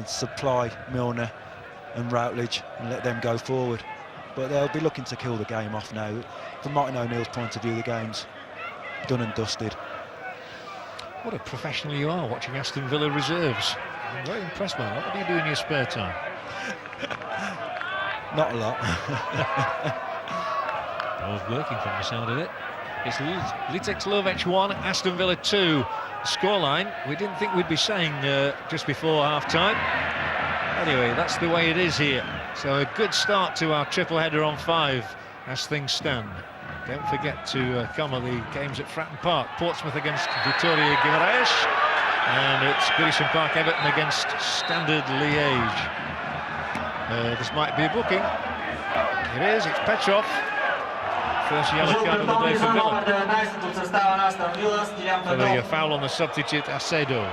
S25: supply Milner and Routledge and let them go forward. But they'll be looking to kill the game off now. From Martin O'Neill's point of view, the game's done and dusted.
S9: What a professional you are watching Aston Villa reserves. I'm very impressed by that. What do you do in your spare time?
S25: Not a lot.
S9: Both working from the sound of it. It's Litex Lovech 1, Aston Villa 2. Scoreline, we didn't think we'd be saying just before half-time. Anyway, that's the way it is here. So a good start to our triple header on 5 as things stand. Don't forget to come on the games at Fratton Park. Portsmouth against Vitória Guimarães. And it's Goodison Park Everton against Standard Liège. This might be a booking. It is, it's Petrov. First yellow card of the day for Villa. So a foul on the substitute, Acedo.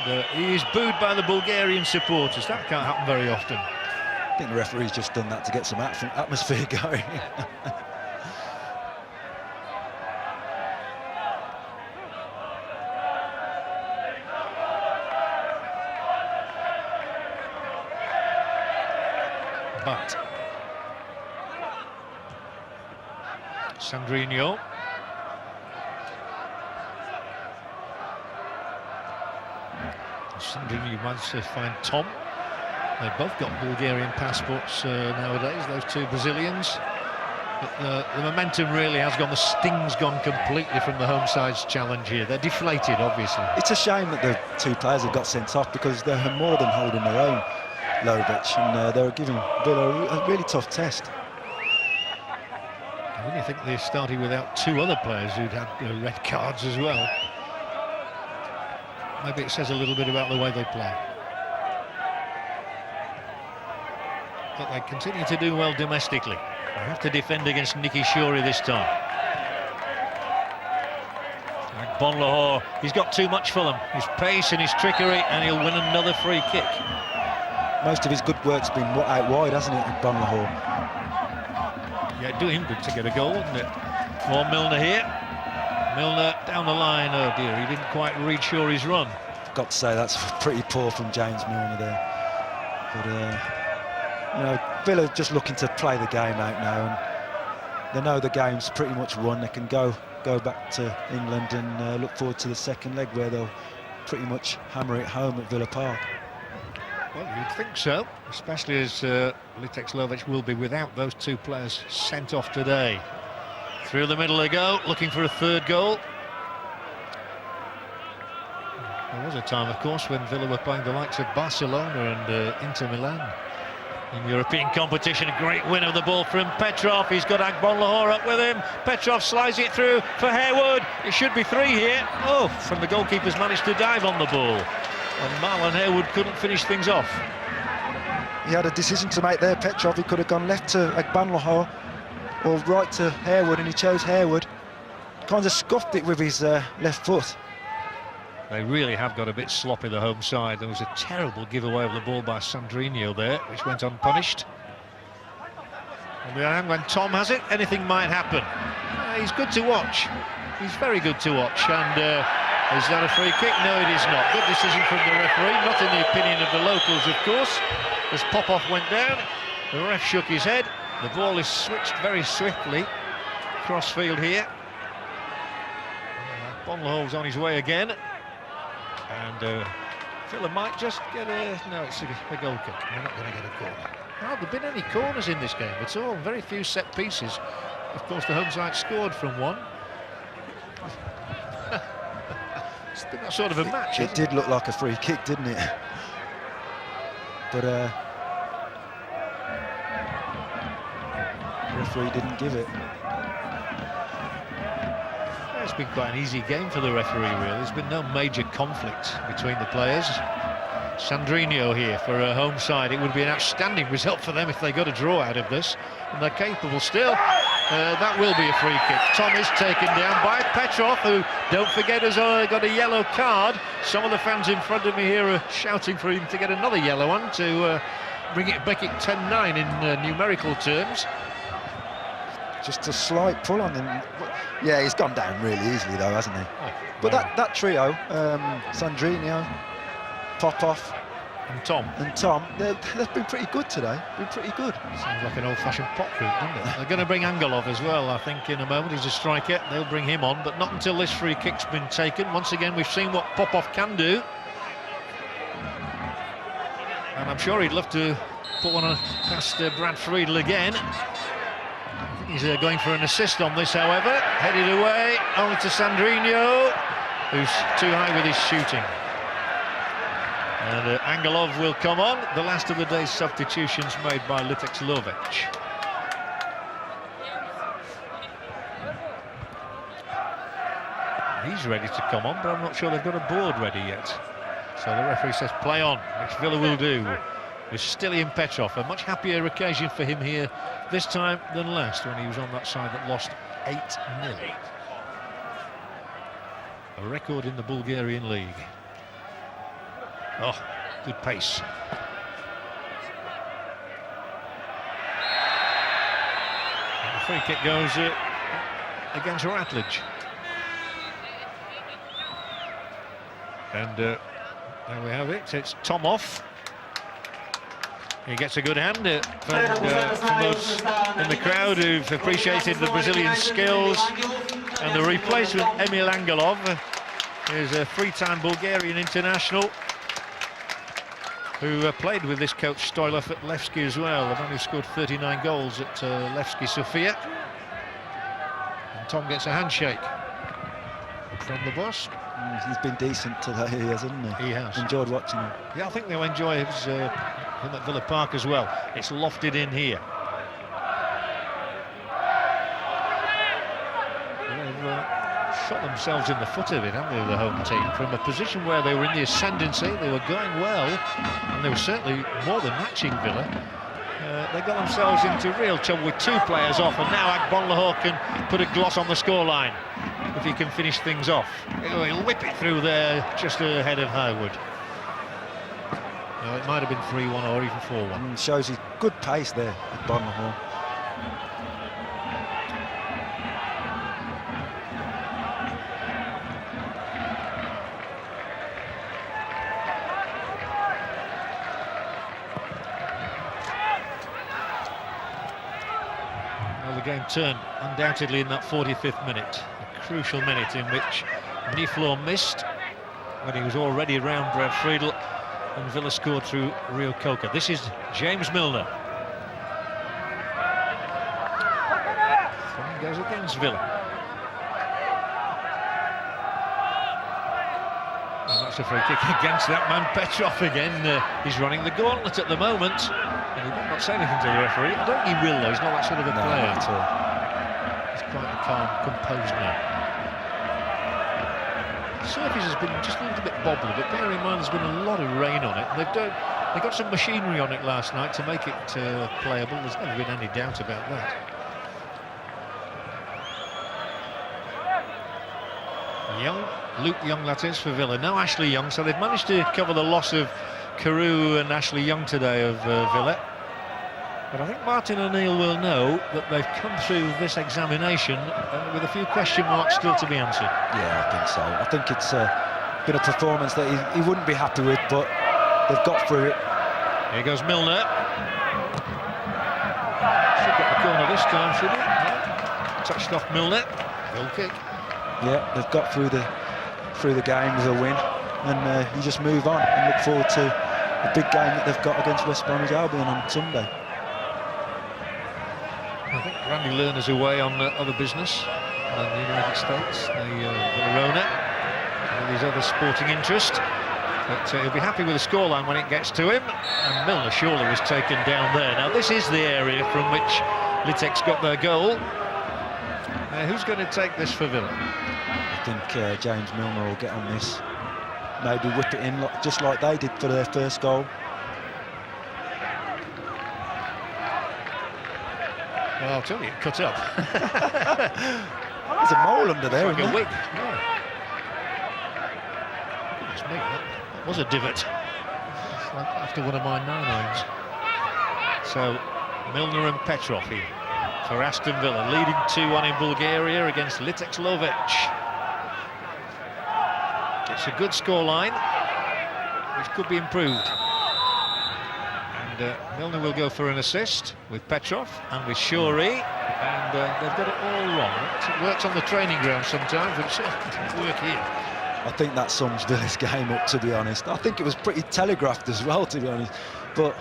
S9: And, he is booed by the Bulgarian supporters. That can't happen very often.
S25: I think the referee's just done that to get some atmosphere going.
S9: But Sandrinho. Sandrinho managed to find Tom. They've both got Bulgarian passports nowadays, those two Brazilians. But the momentum really has gone, the sting's gone completely from the home side's challenge here. They're deflated, obviously.
S25: It's a shame that the 2 players have got sent off, because they're more than holding their own, Lovech, and they're giving Villa a really tough test.
S9: I really think they started without 2 other players who'd had red cards as well. Maybe it says a little bit about the way they play. But they continue to do well domestically. They have to defend against Nicky Shorey this time. Like Bonlahor, he's got too much for them. His pace and his trickery, and he'll win another free kick.
S25: Most of his good work's been out wide, hasn't it, Bonlahor?
S9: Yeah, do him good to get a goal, wouldn't it? More Milner here. Milner down the line. Oh dear, he didn't quite read Shorey's run.
S25: Got to say, that's pretty poor from James Milner there. But, you know, Villa just looking to play the game out now, and they know the game's pretty much won. They can go back to England and look forward to the second leg, where they'll pretty much hammer it home at Villa Park.
S9: Well, you'd think so, especially as Litex Lovech will be without those 2 players sent off today. Through the middle they go, looking for a 3rd goal. There was a time, of course, when Villa were playing the likes of Barcelona and Inter Milan in European competition. A great win of the ball from Petrov. He's got Bonlahor up with him. Petrov slides it through for Harewood. It should be 3 here. Oh, and the goalkeeper's managed to dive on the ball. And Marlon Harewood couldn't finish things off.
S25: He had a decision to make there, Petrov. He could have gone left to Bonlahor or right to Harewood, and he chose Harewood. Kind of scuffed it with his left foot.
S9: They really have got a bit sloppy, the home side. There was a terrible giveaway of the ball by Sandrinho there, which went unpunished. On the other hand, when Tom has it, anything might happen. He's good to watch. He's very good to watch. And is that a free kick? No, it is not. Good decision from the referee, not in the opinion of the locals, of course. As Popov went down, the ref shook his head. The ball is switched very swiftly. Crossfield here. Bonlahor's on his way again. And Villa might just get a... No, it's a goal kick. They're not going to get a corner. There haven't been any corners in this game at all. Very few set pieces. Of course, the home side scored from one. It's been that sort of a match.
S25: It did look like a free kick, didn't it? But the referee didn't give it.
S9: It's been quite an easy game for the referee, really. There's been no major conflict between the players. Sandrinho here for a home side. It would be an outstanding result for them if they got a draw out of this, and they're capable still. That will be a free kick. Tom is taken down by Petrov, who, don't forget, has got a yellow card. Some of the fans in front of me here are shouting for him to get another yellow one to make it 10-9 in numerical terms.
S25: Just a slight pull on him. Yeah, he's gone down really easily though, hasn't he? Oh, but that trio, Sandrinho, Popov
S9: and Tom,
S25: they've been pretty good today. Been pretty good.
S9: Sounds like an old-fashioned pop group, doesn't it? They're going to bring Angelov as well, I think, in a moment. He's a striker. They'll bring him on, but not until this free kick's been taken. Once again, we've seen what Popov can do, and I'm sure he'd love to put one past Brad Friedel again. He's going for an assist on this, however. Headed away, only to Sandrinho, who's too high with his shooting. And Angelov will come on, the last of the day's substitutions made by Litex Lovech. He's ready to come on, but I'm not sure they've got a board ready yet. So the referee says play on, which Villa will do, with Stiliyan Petrov. A much happier occasion for him here this time than last, when he was on that side that lost 8-0. A record in the Bulgarian league. Oh, good pace. And the free kick goes against Ratledge. And there we have it. It's Tom off. He gets a good hand from those in the crowd who've appreciated the Brazilian skills. And the replacement, Emil Angelov, is a three-time Bulgarian international who played with this coach Stoilov at Levski as well. They've only scored 39 goals at Levski Sofia. And Tom gets a handshake from the boss.
S25: He's been decent today, hasn't he?
S9: He has.
S25: Enjoyed watching him.
S9: Yeah, I think they'll enjoy him at Villa Park as well. It's lofted in here. They've shot themselves in the foot of it, haven't they, the home team? From a position where they were in the ascendancy, they were going well, and they were certainly more than matching Villa. They got themselves into real trouble with two players off, and now Agbonlahor can put a gloss on the scoreline if he can finish things off. He'll whip it through there just ahead of Highwood. It might have been 3-1 or even 4-1.
S25: Shows his good pace there, Agbonlahor.
S9: The game turned undoubtedly in that 45th minute, a crucial minute in which Niflo missed when he was already round Brad Friedel, and Villa scored through Reo-Coker. This is James Milner. One goes against Villa. And that's a free kick against that man Petrov again. He's running the gauntlet at the moment. And he might not say anything to the referee. I don't think he will, though. He's not that sort of a player.
S25: At all.
S9: He's quite calm, composed now. The surface has been just a little bit bobbly, but bear in mind there's been a lot of rain on it. They got some machinery on it last night to make it playable. There's never been any doubt about that. Luke Young, that is, for Villa. No Ashley Young, so they've managed to cover the loss of Carew and Ashley Young today of Villa. But I think Martin O'Neill will know that they've come through this examination with a few question marks still to be answered.
S25: Yeah, I think so. I think it's been a performance that he wouldn't be happy with, but they've got through it.
S9: Here goes Milner. Should get the corner this time, should he? Yeah. Touched off Milner. Goal kick.
S25: Yeah, they've got through the game with a win, and you just move on and look forward to the big game that they've got against West Bromwich Albion on Sunday.
S9: I think Randy Lerner's away on other business in the United States, the Verona, and his other sporting interest. But he'll be happy with the scoreline when it gets to him. And Milner surely was taken down there. Now this is the area from which Litex got their goal. Who's going to take this for Villa?
S25: I think James Milner will get on this. maybe whip it in just like they did for their first goal.
S9: Well, I'll tell you, it cut up.
S25: There's a mole under there,
S9: It's like
S25: isn't
S9: a
S25: there?
S9: wig. Yeah. Goodness me, that was a divot. It's like after one of my 9-irons. So, Milner and Petrov here for Aston Villa, leading 2-1 in Bulgaria against Litex Lovech. It's a good scoreline, which could be improved. And Milner will go for an assist with Petrov and with Shuri, and they've got it all wrong. It works on the training ground sometimes, but it certainly doesn't work here.
S25: I think that sums Villa's game up, to be honest. I think it was pretty telegraphed as well, to be honest. But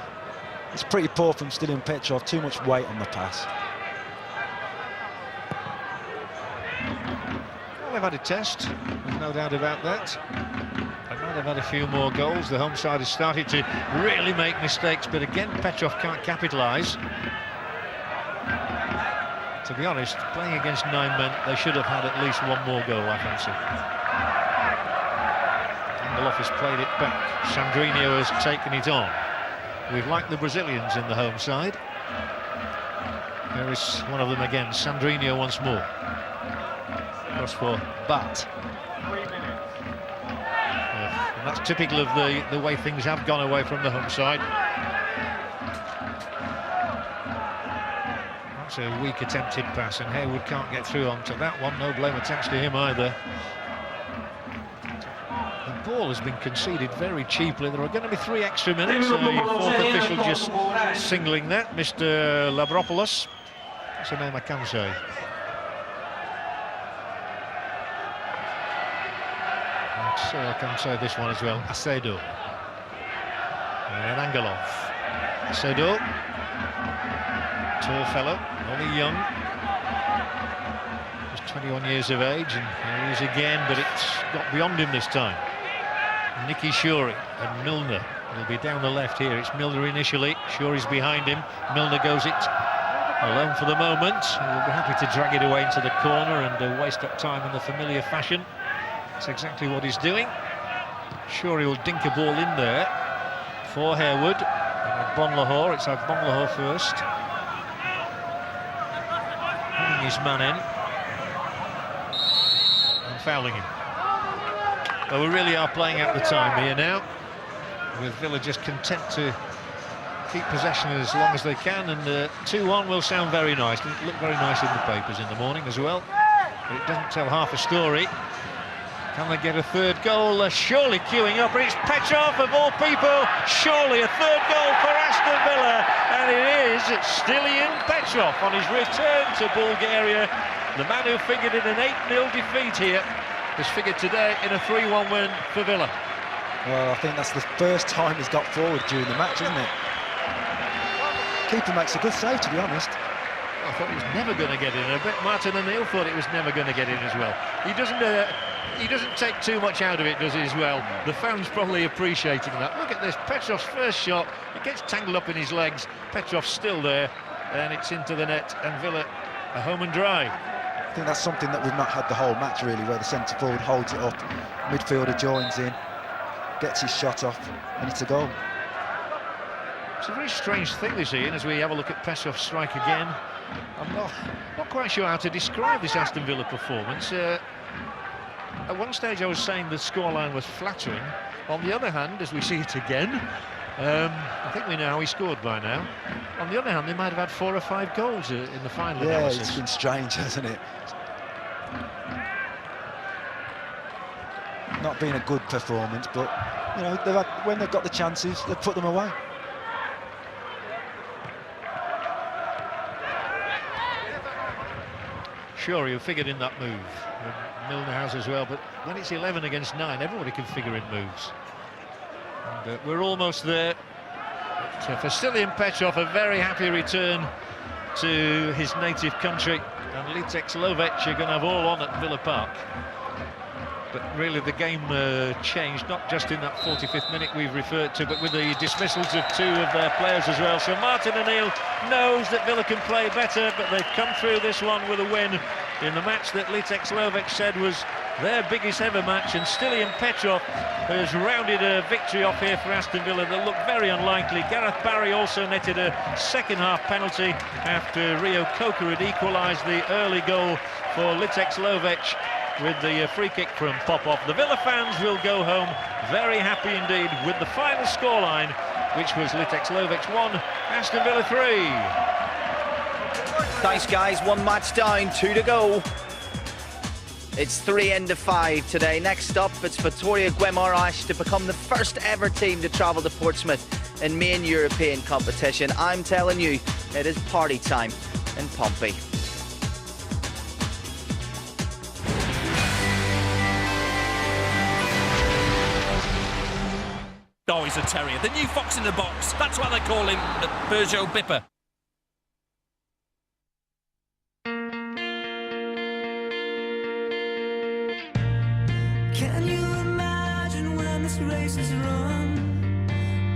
S25: it's pretty poor from Stiliyan Petrov, too much weight on the pass.
S9: Well, they've had a test, there's no doubt about that. They might have had a few more goals. The home side has started to really make mistakes, but again, Petrov can't capitalise. To be honest, playing against 9 men, they should have had at least one more goal, I fancy. Handball has played it back. Sandrinho has taken it on. We've liked the Brazilians in the home side. There is one of them again, Sandrinho once more. Cross for Bat. And that's typical of the way things have gone away from the home side. That's a weak attempted pass, and Haywood can't get through onto that one. No blame attached to him either. The ball has been conceded very cheaply. There are going to be 3 extra minutes. The fourth official just singling that, Mr. Labropoulos. That's a name I can say. So I can say this one as well. Acedo. And Angelov. Acedo. Tall fellow, only young. Just 21 years of age, and here he is again, but it's got beyond him this time. Nicky Shuri and Milner will be down the left here. It's Milner initially. Shuri's behind him. Milner goes it alone for the moment. We'll be happy to drag it away into the corner and waste up time in the familiar fashion. That's exactly what he's doing. Shuri will dink a ball in there for Haywood. And Bonlahor, it's Bonlahor first. Bringing his man in. And fouling him. Well, we really are playing out the time here now, with Villa just content to keep possession as long as they can, and 2-1 will sound very nice. It'll look very nice in the papers in the morning as well, but it doesn't tell half a story. Can they get a third goal? Surely queuing up, and it's Petrov of all people. Surely a third goal for Aston Villa, and it is Stiliyan Petrov on his return to Bulgaria. The man who figured in an 8-0 defeat here has figured today in a 3-1 win for Villa.
S25: Well, I think that's the first time he's got forward during the match, isn't it? Keeper makes a good save, to be honest.
S9: I thought he was never going to get in. I bet Martin O'Neill thought it was never going to get in as well. He doesn't take too much out of it, does he, as well? The fans probably appreciating that. Look at this, Petrov's first shot. It gets tangled up in his legs. Petrov's still there, and it's into the net, and Villa are home and dry.
S25: I think that's something that we've not had the whole match, really, where the centre-forward holds it up, midfielder joins in, gets his shot off, and it's a goal.
S9: It's a very strange thing this Ian, as we have a look at Petrov's strike again. I'm not quite sure how to describe this Aston Villa performance. At one stage I was saying the scoreline was flattering. On the other hand, as we see it again, I think we know how he scored by now. On the other hand, they might have had 4 or 5 goals in the final analysis.
S25: Yeah, it's been strange, hasn't it? Not been a good performance, but you know, when they've got the chances, they've put them away.
S9: Sure, you figured in that move. Milner has as well, but when it's 11 against 9, everybody can figure in moves. And, we're almost there. But, for Stiliyan Petrov, a very happy return to his native country, and Litex Lovech are going to have all on at Villa Park. But really the game changed, not just in that 45th minute we've referred to, but with the dismissals of 2 of their players as well. So Martin O'Neill knows that Villa can play better, but they've come through this one with a win in the match that Litex Lovech said was their biggest ever match, and Stiliyan Petrov has rounded a victory off here for Aston Villa that looked very unlikely. Gareth Barry also netted a second-half penalty after Reo-Coker had equalised the early goal for Litex Lovech with the free kick from Popov. The Villa fans will go home very happy indeed with the final scoreline, which was Litex Lovech 1, Aston Villa 3.
S2: Thanks, guys. One match down, 2 to go. It's 3 end of 5 today. Next up, it's Victoria Guimaraes to become the first ever team to travel to Portsmouth in main European competition. I'm telling you, it is party time in Pompey.
S1: Oh, he's a terrier. The new fox in the box. That's why they call him Peugeot Bipper.
S20: Can you imagine when this race is run?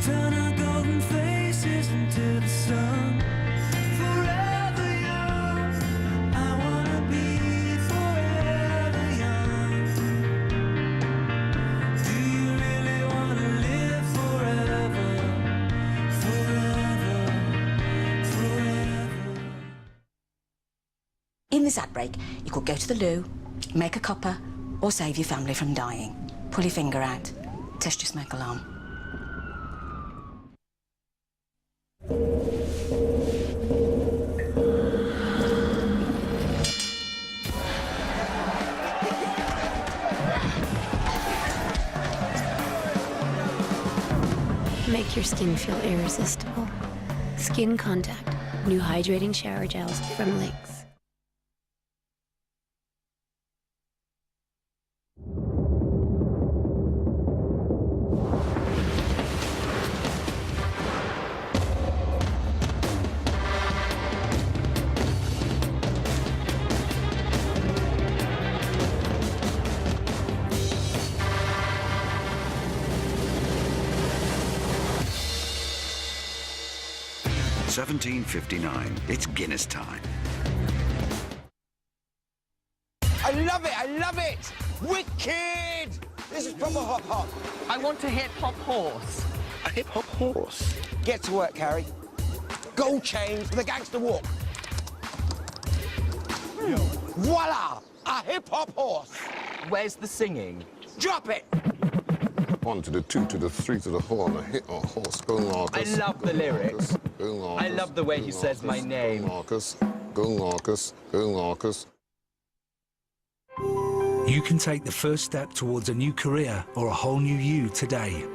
S20: Turn our golden faces into the sun. Forever young, I wanna be forever young. Do you really wanna live forever? Forever, forever.
S7: In this ad break, you could go to the loo, make a cuppa, or save your family from dying. Pull your finger out. Test your smoke alarm.
S10: Make your skin feel irresistible. Skin Contact. New hydrating shower gels from Lynx.
S12: $17.59. It's Guinness time.
S16: I love it! I love it! Wicked! This is proper hop-hop. I want a hip-hop horse. A hip-hop horse? Get to work, Harry. Gold chains with a gangster walk. Voila! A hip-hop horse. Where's the singing? Drop it!
S18: 1 to the 2 to the 3 to the 4 on a hit or horse. Go Marcus.
S16: I love the lyrics.
S18: Go Marcus.
S16: I love the way he says my name.
S18: Go Marcus. Go Marcus. Go Marcus.
S24: You can take the first step towards a new career or a whole new you today.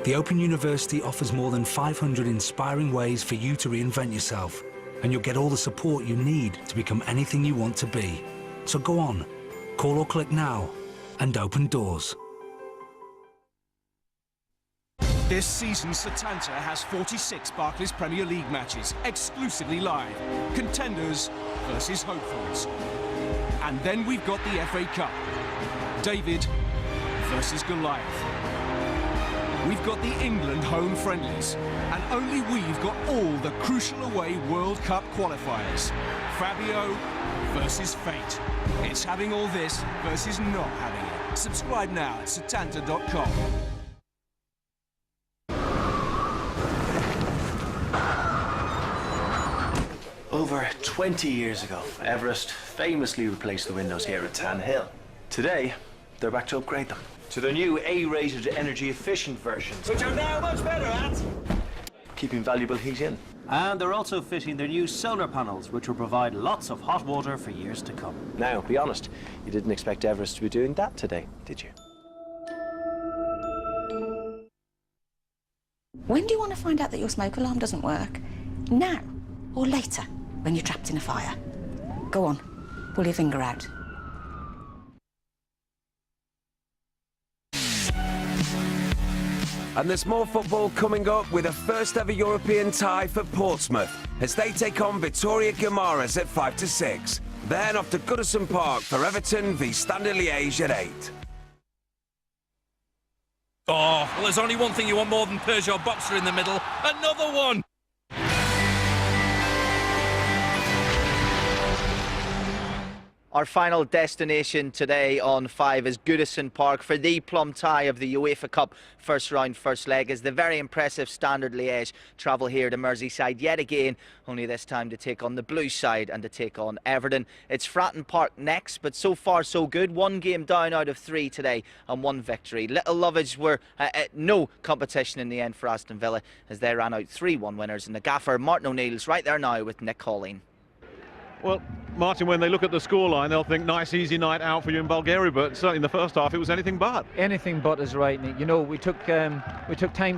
S24: The Open University offers more than 500 inspiring ways for you to reinvent yourself, and you'll get all the support you need to become anything you want to be. So go on, call or click now, and open doors.
S26: This season, Setanta has 46 Barclays Premier League matches, exclusively live. Contenders versus hopefuls. And then we've got the FA Cup. David versus Goliath. We've got the England home friendlies. And only we've got all the crucial away World Cup qualifiers. Fabio versus fate. It's having all this versus not having it. Subscribe now at setanta.com.
S27: Over 20 years ago, Everest famously replaced the windows here at Tan Hill. Today, they're back to upgrade them to their new A-rated energy-efficient versions, which are now much better at keeping valuable heat in.
S28: And they're also fitting their new solar panels, which will provide lots of hot water for years to come.
S27: Now, be honest, you didn't expect Everest to be doing that today, did you?
S7: When do you want to find out that your smoke alarm doesn't work? Now or later, when you're trapped in a fire? Go on, pull your finger out.
S29: And there's more football coming up with a first ever European tie for Portsmouth as they take on Victoria Guimaraes at 5 to 6. Then off to Goodison Park for Everton v Standard Liège at 8.
S1: Oh, well, there's only one thing you want more than Peugeot Boxer in the middle. Another one!
S2: Our final destination today on 5 is Goodison Park for the plum tie of the UEFA Cup first round, first leg, as the very impressive Standard Liège travel here to Merseyside yet again, only this time to take on the blue side and to take on Everton. It's Fratton Park next, but so far so good. 1 game down out of 3 today and 1 victory. Little Lovech were no competition in the end for Aston Villa as they ran out 3-1 winners, and the gaffer Martin O'Neill's right there now with Nick Colleen.
S5: Well, Martin, when they look at the scoreline, they'll think nice, easy night out for you in Bulgaria, but certainly in the first half, it was anything but.
S6: Anything but is right, Nick. You know, we took time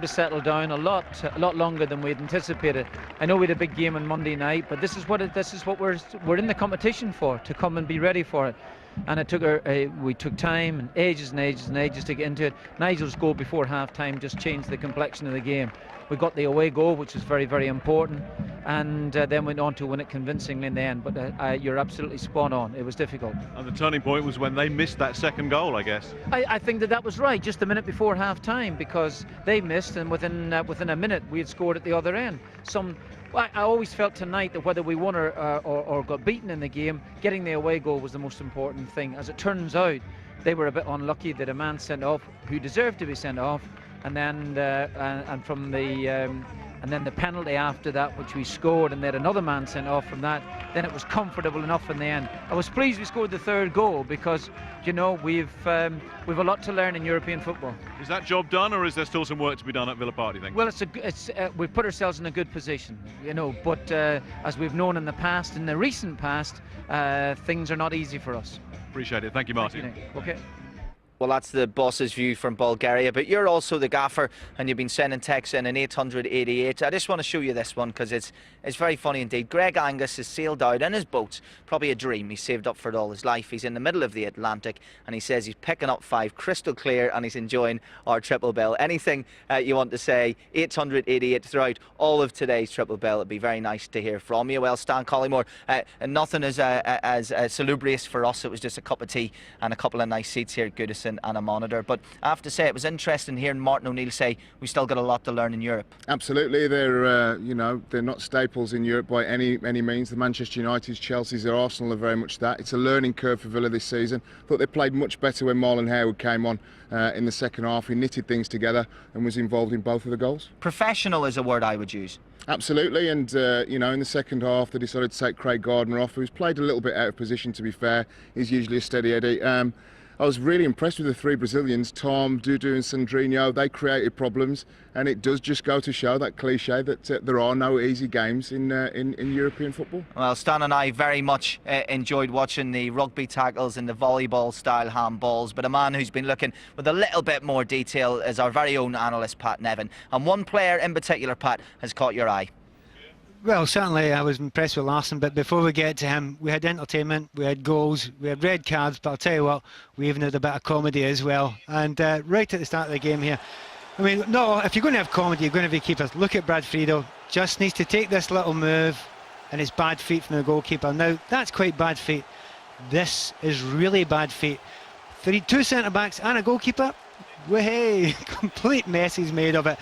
S6: to settle down a lot longer than we'd anticipated. I know we had a big game on Monday night, but this is what we're in the competition for, to come and be ready for it. And it took we took time and ages and ages and ages to get into it. Nigel's goal before half-time just changed the complexion of the game. We got the away goal, which was very, very important, and then went on to win it convincingly in the end. But you're absolutely spot on. It was difficult.
S5: And the turning point was when they missed that second goal, I guess.
S6: I think that was right, just a minute before half-time, because they missed, and within a minute we had scored at the other end. I always felt tonight that whether we won or got beaten in the game, getting the away goal was the most important thing. As it turns out, they were a bit unlucky that a man sent off who deserved to be sent off, and then the penalty after that, which we scored, and they had another man sent off from that. Then it was comfortable enough in the end. I was pleased we scored the 3rd goal because, you know, we've a lot to learn in European football.
S5: Is that job done, or is there still some work to be done at Villa Park, do you think?
S6: Well, we've put ourselves in a good position, you know, but as we've known in the past, in the recent past, things are not easy for us.
S5: Appreciate it. Thank you, Martin.
S6: Thank you, okay.
S2: Well, that's the boss's view from Bulgaria, but you're also the gaffer and you've been sending texts in 888. I just want to show you this one because it's very funny indeed. Greg Angus has sailed out in his boat, probably a dream. He's saved up for it all his life. He's in the middle of the Atlantic and he says he's picking up 5 crystal clear and he's enjoying our triple bill. Anything you want to say, 888 throughout all of today's triple bill. It'd be very nice to hear from you. Well, Stan Collymore, nothing as salubrious for us. It was just a cup of tea and a couple of nice seats here at Goodison and a monitor. But I have to say, it was interesting hearing Martin O'Neill say we still got a lot to learn in Europe.
S15: Absolutely, they're they're not staples in Europe by any means. The Manchester Uniteds, Chelsea's, their Arsenal are very much that. It's a learning curve for Villa this season. Thought they played much better when Marlon Harewood came on in the second half. He knitted things together and was involved in both of the goals.
S2: Professional is a word I would use.
S15: Absolutely, and in the second half they decided to take Craig Gardner off, who's played a little bit out of position, to be fair. He's usually a steady Eddie. I was really impressed with the 3 Brazilians, Tom, Dudu and Sandrinho. They created problems, and it does just go to show that cliche that there are no easy games in European football.
S2: Well, Stan and I very much enjoyed watching the rugby tackles and the volleyball-style handballs, but a man who's been looking with a little bit more detail is our very own analyst, Pat Nevin. And one player in particular, Pat, has caught your eye.
S11: Well, certainly I was impressed with Larson, but before we get to him, we had entertainment, we had goals, we had red cards, but I'll tell you what, we even had a bit of comedy as well. And right at the start of the game here, I mean, no, if you're going to have comedy, you're going to be keepers. Look at Brad Friedel, just needs to take this little move, and it's bad feet from the goalkeeper. Now, that's quite bad feet. This is really bad feet. 2 centre-backs and a goalkeeper, hey, complete mess he's made of it.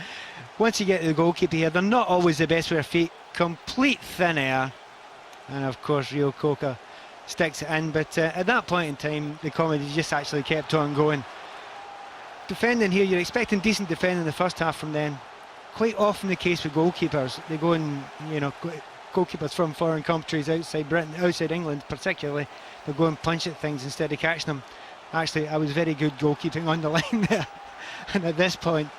S11: Once you get to the goalkeeper here, they're not always the best with their feet. Complete thin air, and of course Reo-Coker sticks it in, but at that point in time the comedy just actually kept on going. Defending here, you're expecting decent defending in the first half from them. Quite often the case with goalkeepers, they go and, goalkeepers from foreign countries outside Britain, outside England particularly, they go and punch at things instead of catching them. Actually, I was very good goalkeeping on the line there, and at this point,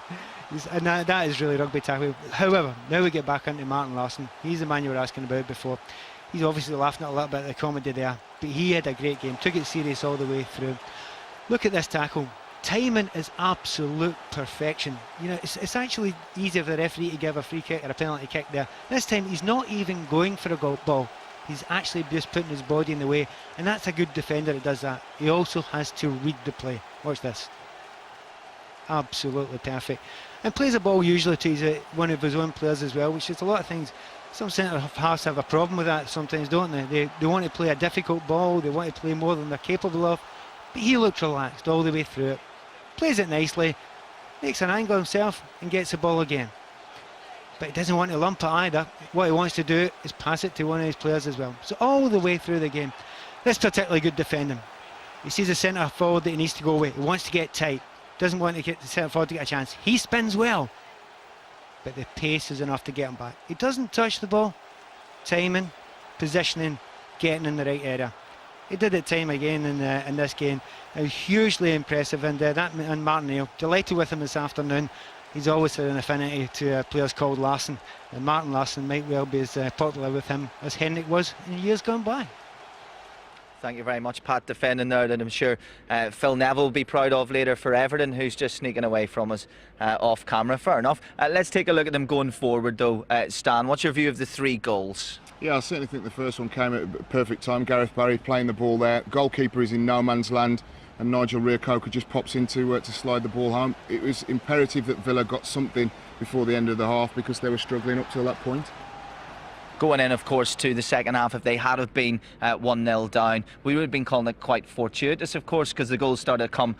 S11: and that is really rugby tackle. However, now we get back into Martin Larson. He's the man you were asking about before. He's obviously laughing at a little bit of the comedy there, but he had a great game, took it serious all the way through. Look at this tackle. Timing is absolute perfection. It's actually easy for the referee to give a free kick or a penalty kick there. This time he's not even going for a ball. He's actually just putting his body in the way, and that's a good defender that does that. He also has to read the play. Watch this. Absolutely perfect. And plays a ball usually to one of his own players as well, which is a lot of things. Some centre-halves have a problem with that sometimes, don't they? They want to play a difficult ball, they want to play more than they're capable of, but he looks relaxed all the way through it. Plays it nicely, makes an angle himself and gets the ball again. But he doesn't want to lump it either. What he wants to do is pass it to one of his players as well. So all the way through the game. This particularly good defending. He sees a centre forward that he needs to go with. He wants to get tight. Doesn't want to get the centre forward to get a chance. He spins well, but the pace is enough to get him back. He doesn't touch the ball. Timing, positioning, getting in the right area. He did it time again in this game. Hugely impressive, and Martin Neal, delighted with him this afternoon. He's always had an affinity to players called Larsson, and Martin Larsson might well be as popular with him as Henrik was in years gone by.
S2: Thank you very much, Pat, defending there that I'm sure Phil Neville will be proud of later for Everton, who's just sneaking away from us off camera. Fair enough. Let's take a look at them going forward though. Stan, what's your view of the 3 goals?
S15: Yeah, I certainly think the first one came at a perfect time. Gareth Barry playing the ball there. Goalkeeper is in no man's land, and Nigel Reo-Coker just pops in to slide the ball home. It was imperative that Villa got something before the end of the half because they were struggling up till that point.
S2: Going in, of course, to the second half, if they had have been 1-0 down, we would have been calling it quite fortuitous, of course, because the goals started to come